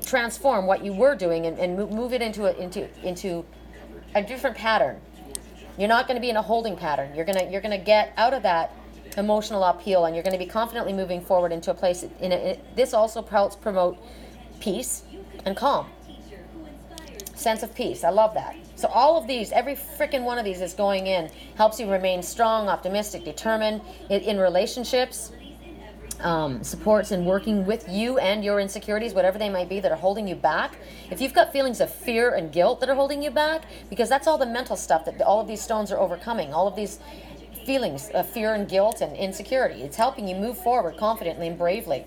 A: transform what you were doing and move it into a different pattern. You're not going to be in a holding pattern. You're gonna get out of that emotional upheaval, and you're going to be confidently moving forward into a place. This also helps promote peace and calm, sense of peace. I love that. So all of these, every freaking one of these is going in, helps you remain strong, optimistic, determined in relationships. Supports in working with you and your insecurities, whatever they might be, that are holding you back. If you've got feelings of fear and guilt that are holding you back, because that's all the mental stuff that all of these stones are overcoming, all of these feelings of fear and guilt and insecurity. It's helping you move forward confidently and bravely.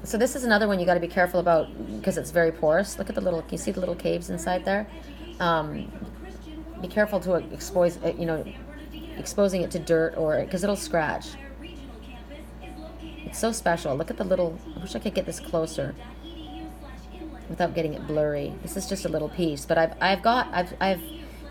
A: So this is another one you got to be careful about because it's very porous. Look at the little, can you see the little caves inside there? Be careful to expose, exposing it to dirt, or because it'll scratch. It's so special. Look at the little, I wish I could get this closer without getting it blurry. This is just a little piece, but I've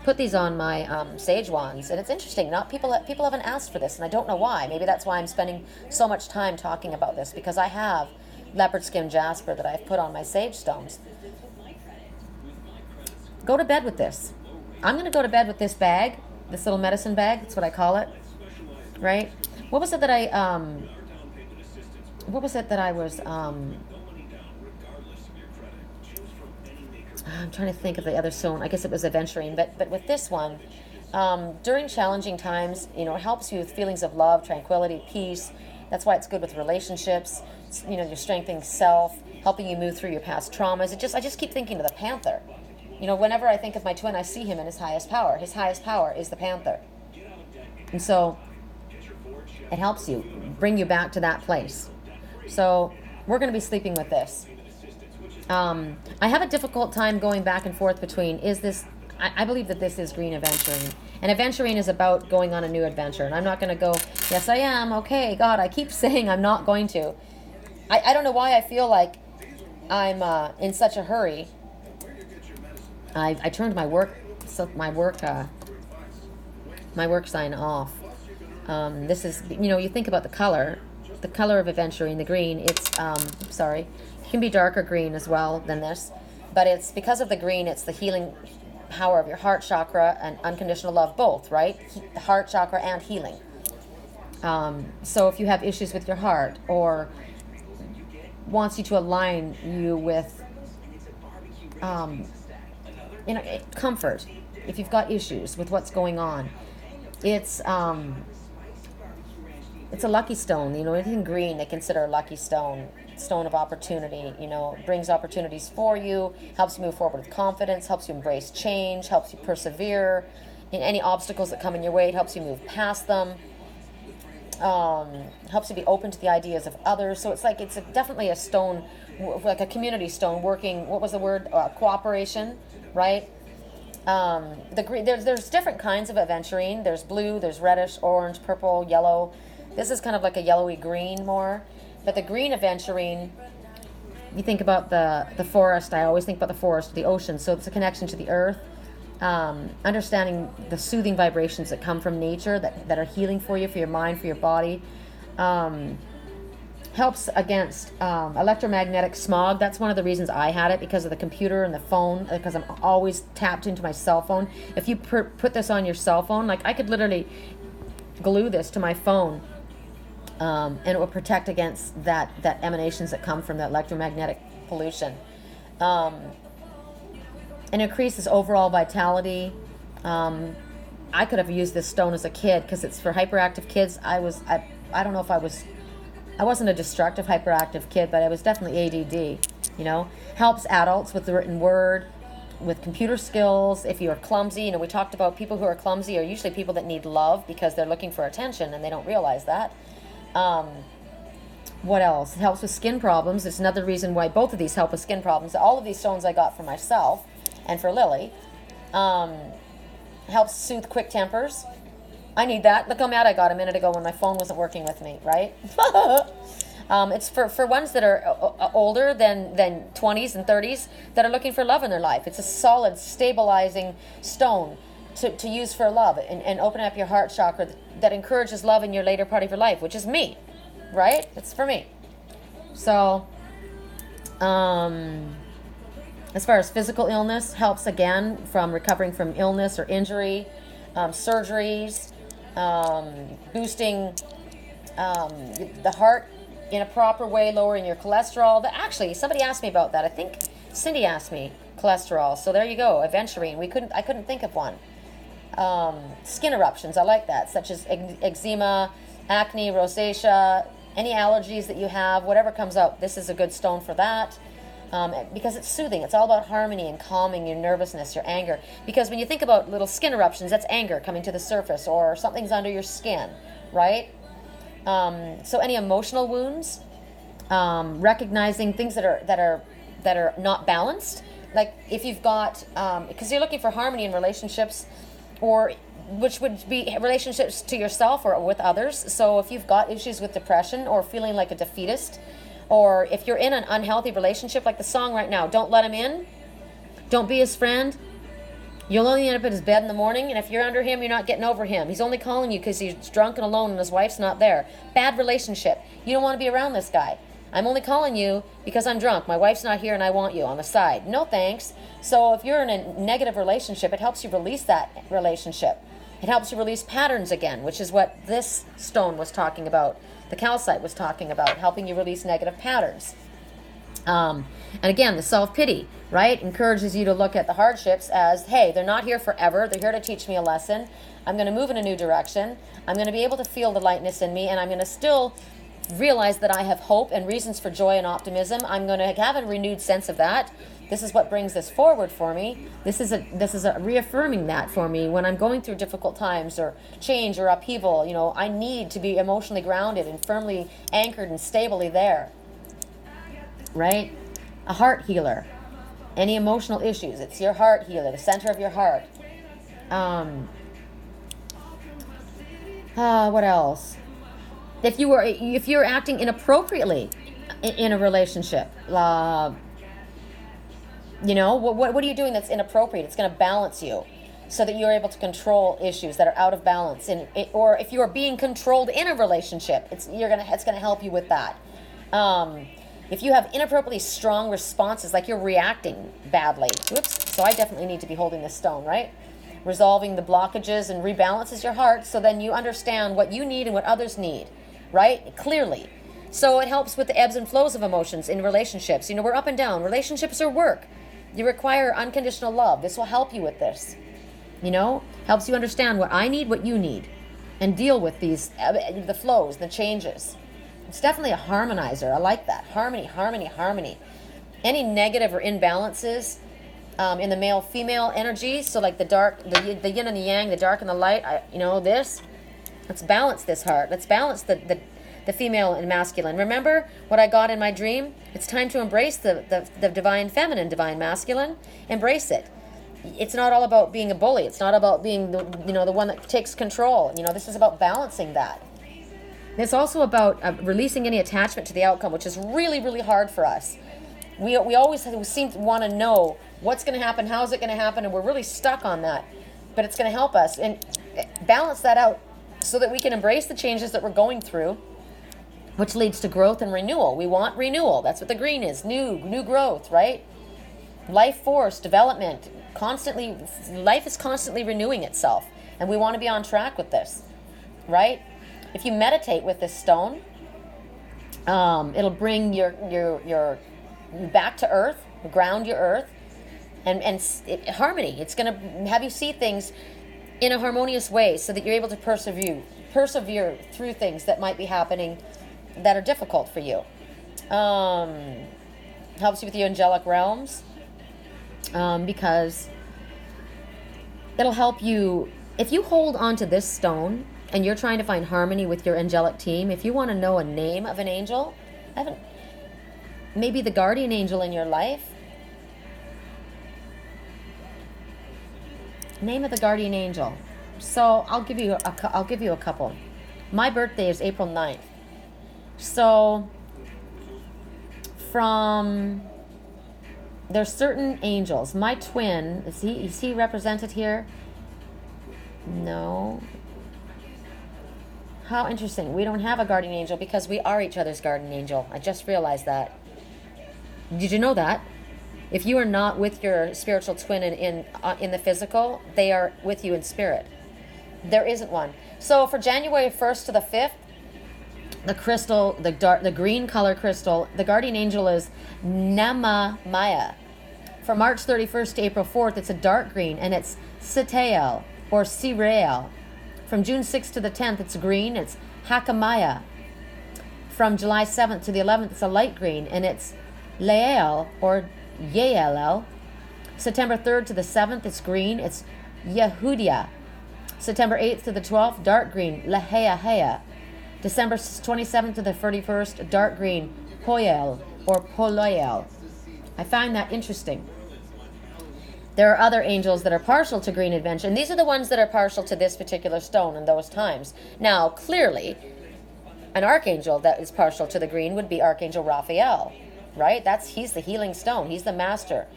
A: put these on my sage wands, and it's interesting. People haven't asked for this, and I don't know why. Maybe that's why I'm spending so much time talking about this, because I have leopard skin jasper that I've put on my sage stones. Go to bed with this. I'm going to go to bed with this bag, this little medicine bag. That's what I call it, right? What was it that I was I'm trying to think of the other stone. I guess it was Aventurine, but with this one, during challenging times, it helps you with feelings of love, tranquility, peace. That's why it's good with relationships. You're strengthening self, helping you move through your past traumas. I just keep thinking of the panther. Whenever I think of my twin, I see him in his highest power. His highest power is the panther. And so it helps you, bring you back to that place. So we're going to be sleeping with this. I have a difficult time going back and forth between, I believe that this is green aventurine. And aventurine is about going on a new adventure. And I'm not going to go, yes, I am. Okay, God, I keep saying I'm not going to. I don't know why I feel like I'm in such a hurry. I turned my work sign off. This is, you think about the color of aventurine, the green. It's, it can be darker green as well than this, but it's because of the green. It's the healing power of your heart chakra and unconditional love, both, right? The heart chakra and healing. So if you have issues with your heart, or wants you to align you with comfort, if you've got issues with what's going on, it's a lucky stone. Anything green they consider a lucky stone of opportunity. Brings opportunities for you, helps you move forward with confidence, helps you embrace change, helps you persevere in any obstacles that come in your way. It helps you move past them, helps you be open to the ideas of others. So it's definitely a stone, like a community stone, working, what was the word, cooperation, right? The green, there's different kinds of aventurine. There's blue, there's reddish, orange, purple, yellow. This is kind of like a yellowy green more. But the green aventurine, you think about the forest. I always think about the forest, the ocean. So it's a connection to the earth. Understanding the soothing vibrations that come from nature that are healing for you, for your mind, for your body. Helps against electromagnetic smog. That's one of the reasons I had it, because of the computer and the phone, because I'm always tapped into my cell phone. If you put this on your cell phone, like I could literally glue this to my phone, and it will protect against that emanations that come from that electromagnetic pollution. And increases overall vitality. I could have used this stone as a kid because it's for hyperactive kids. I don't know if I wasn't a destructive hyperactive kid, but I was definitely ADD, Helps adults with the written word, with computer skills. If you're clumsy, we talked about people who are clumsy are usually people that need love because they're looking for attention and they don't realize that. What else? It helps with skin problems. It's another reason why both of these help with skin problems. All of these stones I got for myself and for Lily. Helps soothe quick tempers. I need that. Look how mad I got a minute ago when my phone wasn't working with me, right? It's for ones that are older than 20s and 30s that are looking for love in their life. It's a solid, stabilizing stone to use for love and open up your heart chakra that encourages love in your later part of your life, which is me. Right? It's for me. So, as far as physical illness, helps again from recovering from illness or injury, surgeries, boosting the heart in a proper way, lowering your cholesterol. Actually, somebody asked me about that. I think Cindy asked me cholesterol. So there you go. Aventurine. I couldn't think of one. Skin eruptions. I like that, such as eczema, acne, rosacea. Any allergies that you have, whatever comes up, this is a good stone for that, because it's soothing. It's all about harmony and calming your nervousness, your anger. Because when you think about little skin eruptions, that's anger coming to the surface, or something's under your skin, right? So any emotional wounds, recognizing things that are not balanced, like if you've got, because you're looking for harmony in relationships, or which would be relationships to yourself or with others. So if you've got issues with depression or feeling like a defeatist, or if you're in an unhealthy relationship, like the song right now, Don't Let Him In, don't be his friend, you'll only end up at his bed in the morning, and if you're under him, you're not getting over him. He's only calling you because he's drunk and alone and his wife's not there. Bad relationship. You don't want to be around this guy. I'm only calling you because I'm drunk. My wife's not here and I want you on the side. No thanks. So if you're in a negative relationship, it helps you release that relationship. It helps you release patterns again, which is what this stone was talking about. The calcite was talking about, helping you release negative patterns. And again, the self-pity, right? Encourages you to look at the hardships as, hey, they're not here forever. They're here to teach me a lesson. I'm going to move in a new direction. I'm going to be able to feel the lightness in me, and I'm going to still realize that I have hope and reasons for joy and optimism. I'm going to have a renewed sense of that. This is what brings this forward for me. This is a reaffirming that for me when I'm going through difficult times or change or upheaval. You know, I need to be emotionally grounded and firmly anchored and stably there. Right? A heart healer. Any emotional issues, it's your heart healer, the center of your heart. What else? If you're acting inappropriately in a relationship, you know, what are you doing that's inappropriate? It's going to balance you so that you're able to control issues that are out of balance. Or if you are being controlled in a relationship, it's going to help you with that. If you have inappropriately strong responses, like you're reacting badly, whoops, so I definitely need to be holding this stone, right? Resolving the blockages and rebalances your heart, so then you understand what you need and what others need, right? Clearly. So it helps with the ebbs and flows of emotions in relationships. You know, we're up and down. Relationships are work. You require unconditional love. This will help you with this. You know, helps you understand what I need, what you need, and deal with these, the flows, the changes. It's definitely a harmonizer. I like that. Harmony, harmony, harmony. Any negative or imbalances in the male-female energy, so like the dark, the yin and the yang, the dark and the light, let's balance this heart. Let's balance the female and masculine. Remember what I got in my dream? It's time to embrace the divine feminine, divine masculine. Embrace it. It's not all about being a bully. It's not about being the one that takes control. You know, this is about balancing that. It's also about releasing any attachment to the outcome, which is really, really hard for us. We always seem to want to know what's going to happen, how's it going to happen, and we're really stuck on that. But it's going to help us and balance that out so that we can embrace the changes that we're going through, which leads to growth and renewal. We want renewal. That's what the green is. New growth, right? Life force, development. Life is constantly renewing itself. And we want to be on track with this, right? If you meditate with this stone, it'll bring your back to earth, ground your earth, and harmony. It's going to have you see things in a harmonious way so that you're able to persevere through things that might be happening that are difficult for you. Helps you with the angelic realms, because it'll help you. If you hold on to this stone and you're trying to find harmony with your angelic team, if you want to know a name of an angel, haven't. Maybe the guardian angel in your life. Name of the guardian angel. So I'll give you a couple. My birthday is April 9th. So there's certain angels. My twin, is he represented here? No. How interesting. We don't have a guardian angel because we are each other's guardian angel. I just realized that. Did you know that? If you are not with your spiritual twin in the physical, they are with you in spirit. There isn't one. So for January 1st to the 5th, the crystal, the green color crystal, the guardian angel is Namamaya. For March 31st to April 4th, it's a dark green, and it's Sitael or Sirael. From June 6th to the 10th, it's green, it's Hakamaya. From July 7th to the 11th, it's a light green, and it's Lael or Yael. September 3rd to the 7th, it's green, it's Yehudia. September 8th to the 12th, dark green, Laheahea. December 27th to the 31st, dark green, Poyel or Poloyel. I find that interesting. There are other angels that are partial to green adventure, and these are the ones that are partial to this particular stone in those times. Now, clearly, an archangel that is partial to the green would be Archangel Raphael, right? He's the healing stone. He's the master.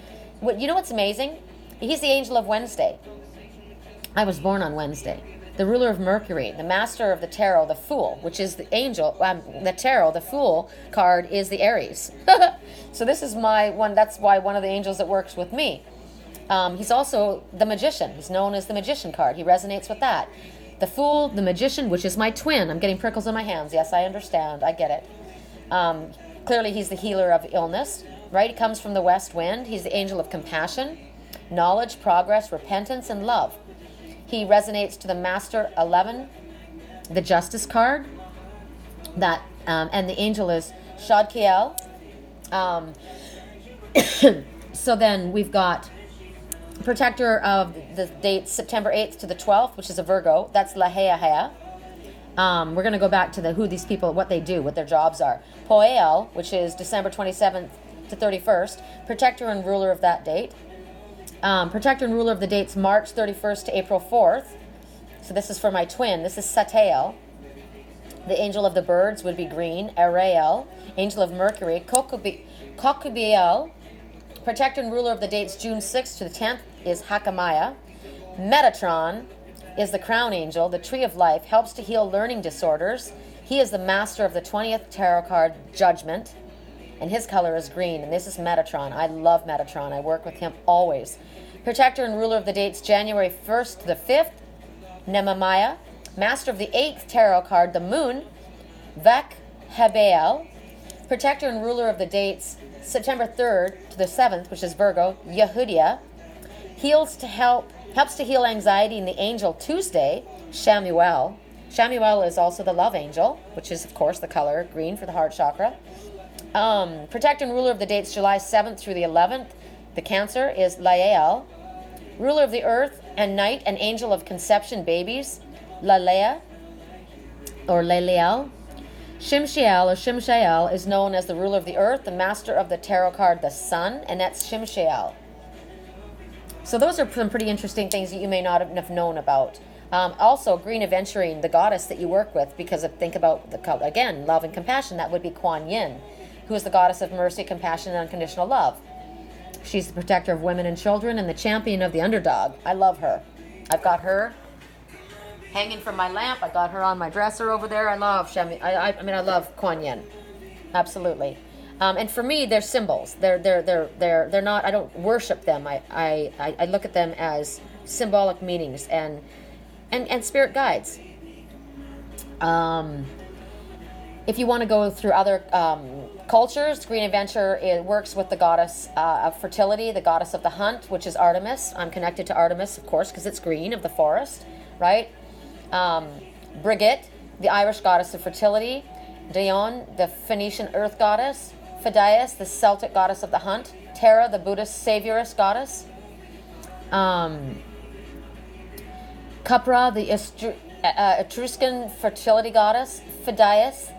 A: You know what's amazing? He's the angel of Wednesday. I was born on Wednesday. The ruler of Mercury, the master of the tarot, the Fool, which is the angel, the tarot, the Fool card is the Aries. So this is my one. That's why one of the angels that works with me. He's also the Magician. He's known as the Magician card. He resonates with that. The Fool, the Magician, which is my twin. I'm getting prickles in my hands. Yes, I understand. I get it. Clearly, he's the healer of illness, right? He comes from the west wind. He's the angel of compassion, knowledge, progress, repentance, and love. He resonates to the Master 11, the Justice card, and the angel is Shadkiel. So then we've got protector of the dates September 8th to the 12th, which is a Virgo. That's Laheahea. We're going to go back to who these people, what they do, what their jobs are. Poel, which is December 27th to 31st, protector and ruler of that date. Protector and ruler of the dates March 31st to April 4th. So this is for my twin. This is Satael. The angel of the birds would be green, Ariel. Angel of Mercury, Kokubiel. Protector and ruler of the dates June 6th to the 10th is Hakamaya. Metatron is the crown angel. The tree of life helps to heal learning disorders. He is the master of the 20th tarot card, Judgment. And his color is green, and this is Metatron. I love Metatron. I work with him always. Protector and ruler of the dates January 1st to the 5th, Nemamaya. Master of the 8th tarot card, the Moon, Vek Hebael. Protector and ruler of the dates September 3rd to the 7th, which is Virgo, Yehudia. Helps to heal anxiety in the angel Tuesday, Shamuel. Shamuel is also the love angel, which is, of course, the color green for the heart chakra. Protector and ruler of the dates July 7th through the 11th, the Cancer, is Lael. Ruler of the earth and night and angel of conception babies, Lalea or Leleel. Shimshael or Shimshael is known as the ruler of the earth, the master of the tarot card, the sun, and that's Shimshael. So those are some pretty interesting things that you may not have known about. Also, Green Aventurine, the goddess that you work with, because think about, again, love and compassion, that would be Kuan Yin, who is the goddess of mercy, compassion, and unconditional love. She's the protector of women and children and the champion of the underdog. I love her. I've got her hanging from my lamp. I got her on my dresser over there. I love I love Kuan Yin. Absolutely. And for me, they're symbols. They're not. I don't worship them. I look at them as symbolic meanings and spirit guides. If you want to go through other cultures, Green Adventure, it works with the goddess of fertility, the goddess of the hunt, which is Artemis. I'm connected to Artemis, of course, because it's green, of the forest, right? Brigitte, the Irish goddess of fertility. Dion, the Phoenician earth goddess. Phidias, the Celtic goddess of the hunt. Tara, the Buddhist savioress goddess. Capra, the Etruscan fertility goddess. Phidias,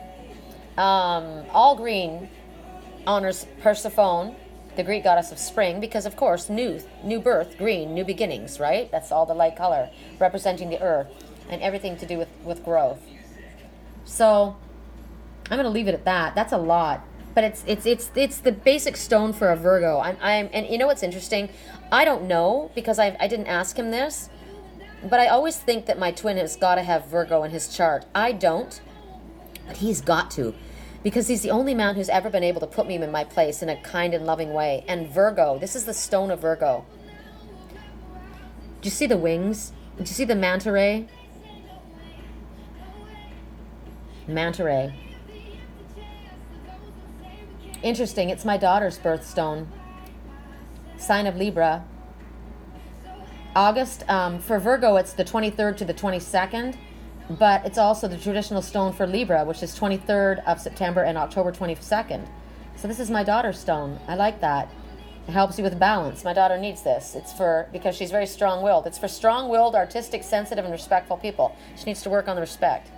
A: All green honors Persephone, the Greek goddess of spring, because of course new birth, green, new beginnings, right? That's all the light color representing the earth and everything to do with growth. So I'm going to leave it at that. That's a lot, but it's the basic stone for a Virgo. And you know what's interesting? I don't know, because I didn't ask him this, but I always think that my twin has got to have Virgo in his chart. I don't, but he's got to, because he's the only man who's ever been able to put me in my place in a kind and loving way. And Virgo, this is the stone of Virgo. Do you see the wings? Do you see the manta ray? Manta ray. Interesting, it's my daughter's birthstone. Sign of Libra. August, for Virgo, it's the 23rd to the 22nd, but it's also the traditional stone for Libra, which is 23rd of September and October 22nd. So this is my daughter's stone. I like that. It helps you with balance. My daughter needs this. It's for, because she's very strong-willed. It's for strong-willed, artistic, sensitive, and respectful people. She needs to work on the respect.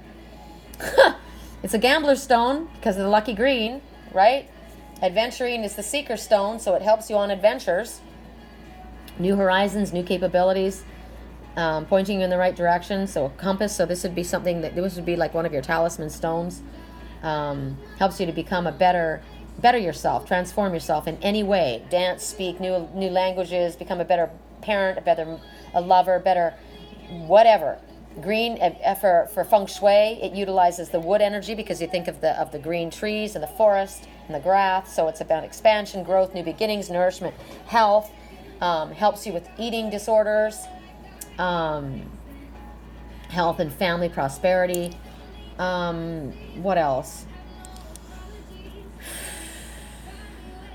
A: It's a gambler's stone because of the lucky green, right? Aventurine is the seeker stone, so it helps you on adventures. New horizons, new capabilities, pointing you in the right direction. So a compass, so this would be something that, this would be like one of your talisman stones. Helps you to become a better yourself, transform yourself in any way. Dance, speak new languages, become a better parent, a lover, better whatever. Green, for feng shui, it utilizes the wood energy because you think of the green trees and the forest and the grass. So it's about expansion, growth, new beginnings, nourishment, health. Helps you with eating disorders, health and family prosperity. What else?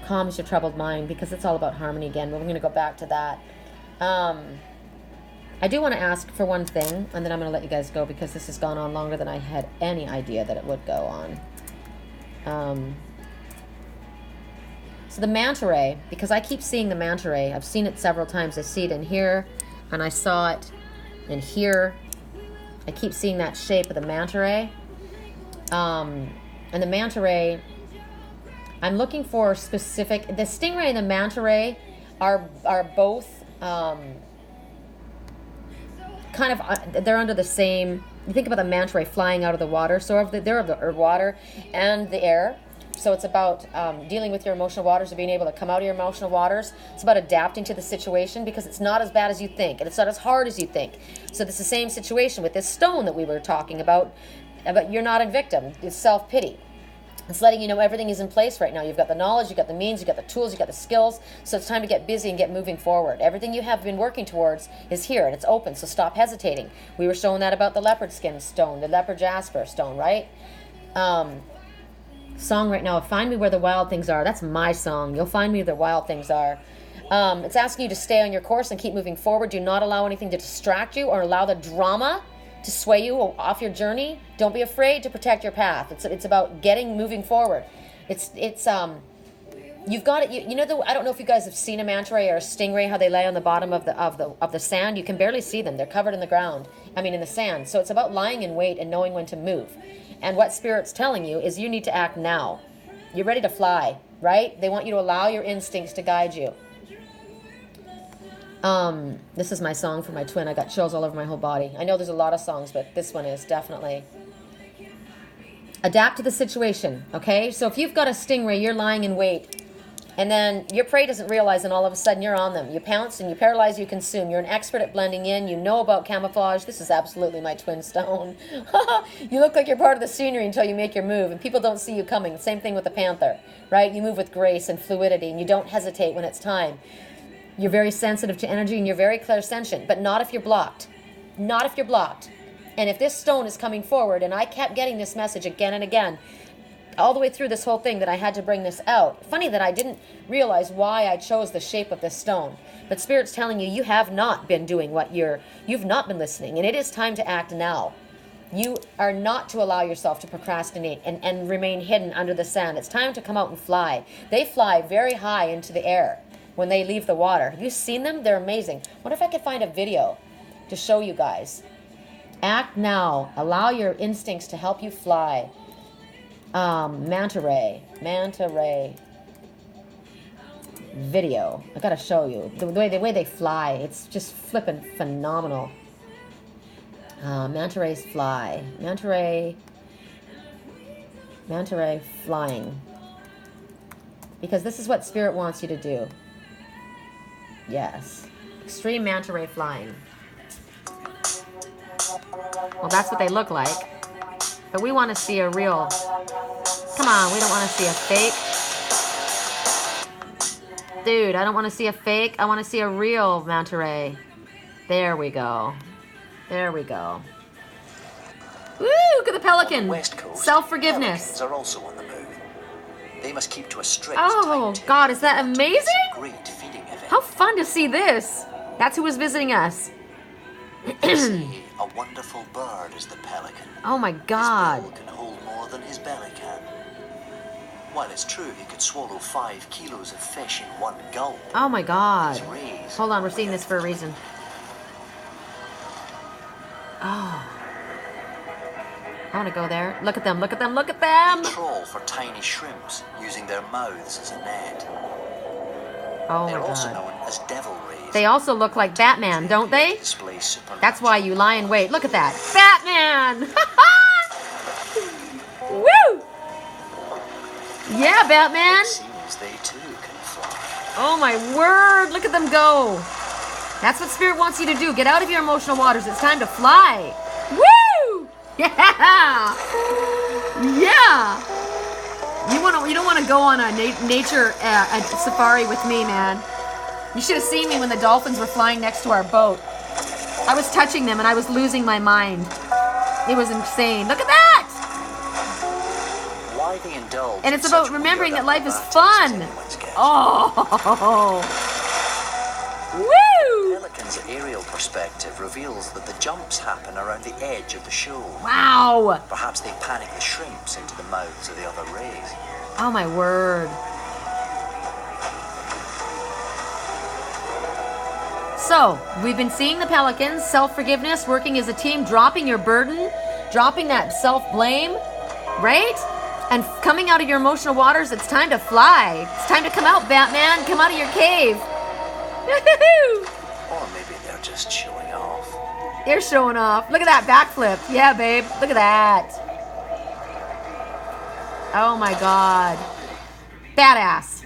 A: Calms your troubled mind, because it's all about harmony again, but we're going to go back to that. I do want to ask for one thing, and then I'm going to let you guys go, because this has gone on longer than I had any idea that it would go on. So the manta ray, because I keep seeing the manta ray. I've seen it several times. I see it in here, and I saw it in here. I keep seeing that shape of the manta ray. And the manta ray, I'm looking for specific... The stingray and the manta ray are both... kind of, they're under the same, you think about the manta ray flying out of the water, so they're of the water and the air. So it's about dealing with your emotional waters, or being able to come out of your emotional waters. It's about adapting to the situation, because it's not as bad as you think, and it's not as hard as you think. So it's the same situation with this stone that we were talking about you're not a victim. It's self-pity. It's letting you know everything is in place right now. You've got the knowledge, you've got the means, you've got the tools, you've got the skills. So it's time to get busy and get moving forward. Everything you have been working towards is here, and it's open, so stop hesitating. We were showing that about the leopard skin stone, the leopard jasper stone, right? Song right now, Find Me Where the Wild Things Are. That's my song. You'll find me where the wild things are. It's asking you to stay on your course and keep moving forward. Do not allow anything to distract you or allow the drama to sway you off your journey. Don't be afraid to protect your path. It's about moving forward. You've got it. You know, I don't know if you guys have seen a manta ray or a stingray, how they lay on the bottom of the sand. You can barely see them. They're covered in the sand. So it's about lying in wait and knowing when to move. And what Spirit's telling you is you need to act now. You're ready to fly, right? They want you to allow your instincts to guide you. This is my song for my twin. I got chills all over my whole body. I know there's a lot of songs, but this one is definitely. Adapt to the situation, okay? So if you've got a stingray, you're lying in wait, and then your prey doesn't realize, and all of a sudden you're on them. You pounce and you paralyze, you consume. You're an expert at blending in. You know about camouflage. This is absolutely my twin stone. You look like you're part of the scenery until you make your move, and people don't see you coming. Same thing with the panther, right? You move with grace and fluidity, and you don't hesitate when it's time. You're very sensitive to energy, and you're very clairsentient, but not if you're blocked. Not if you're blocked. And if this stone is coming forward, and I kept getting this message again and again, all the way through this whole thing, that I had to bring this out. Funny that I didn't realize why I chose the shape of this stone. But Spirit's telling you, you have not been doing you've not been listening, and it is time to act now. You are not to allow yourself to procrastinate and remain hidden under the sand. It's time to come out and fly. They fly very high into the air when they leave the water. Have you seen them? They're amazing. What if I could find a video to show you guys? Act now. Allow your instincts to help you fly. Manta ray. Manta ray. Video. I gotta show you. The way they fly. It's just flippin' phenomenal. Manta rays fly. Manta ray flying. Because this is what Spirit wants you to do. Yes. Extreme manta ray flying. Well, that's what they look like. But we want to see a real... Come on, we don't want to see a fake. Dude, I don't want to see a fake. I want to see a real manta ray. There we go. There we go. Woo! Look at the pelican.
B: On the West Coast,
A: Self-forgiveness.
B: pelicans are also on the move. They must keep to a strict
A: Oh,
B: timetable.
A: God, is that amazing?
B: It's a great feeding event.
A: How fun to see this. That's who was visiting us.
B: They say a wonderful bird is the pelican.
A: Oh, my God.
B: His bill can hold more than his belly can. While it's true he could swallow 5 kilos of fish in one gulp,
A: Oh, my God.
B: his rays...
A: Hold on, we're seeing this for a reason. Oh. I want to go there. Look at them, look at them, look at them!
B: They trawl for tiny shrimps, using their mouths as a net.
A: Oh, my
B: They're also
A: God.
B: known as devil rays.
A: They also look like Batman, don't they?
B: Display supernatural.
A: That's why you lie in wait. Look at that. Batman! Woo! Yeah, Batman!
B: It seems they too can fly.
A: Oh my word, look at them go. That's what Spirit wants you to do. Get out of your emotional waters. It's time to fly. Woo! Yeah! Yeah! You don't want to go on a nature a safari with me, man. You should have seen me when the dolphins were flying next to our boat. I was touching them and I was losing my mind. It was insane. Look at that!
B: Why they indulge
A: And it's
B: in
A: about
B: such
A: remembering
B: weird
A: that life is
B: acrobatics
A: fun.
B: anyone's guess.
A: Oh! Woo!
B: Pelican's aerial perspective reveals that the jumps happen around the edge of the shoal.
A: Wow!
B: Perhaps they panic the shrimps into the mouths of the other rays.
A: Oh my word. So, we've been seeing the pelicans, self-forgiveness, working as a team, dropping your burden, dropping that self-blame, right? And coming out of your emotional waters. It's time to fly. It's time to come out, Batman. Come out of your cave.
B: Or maybe they're just showing off.
A: They're showing off. Look at that backflip. Yeah, babe. Look at that. Oh my God. Badass.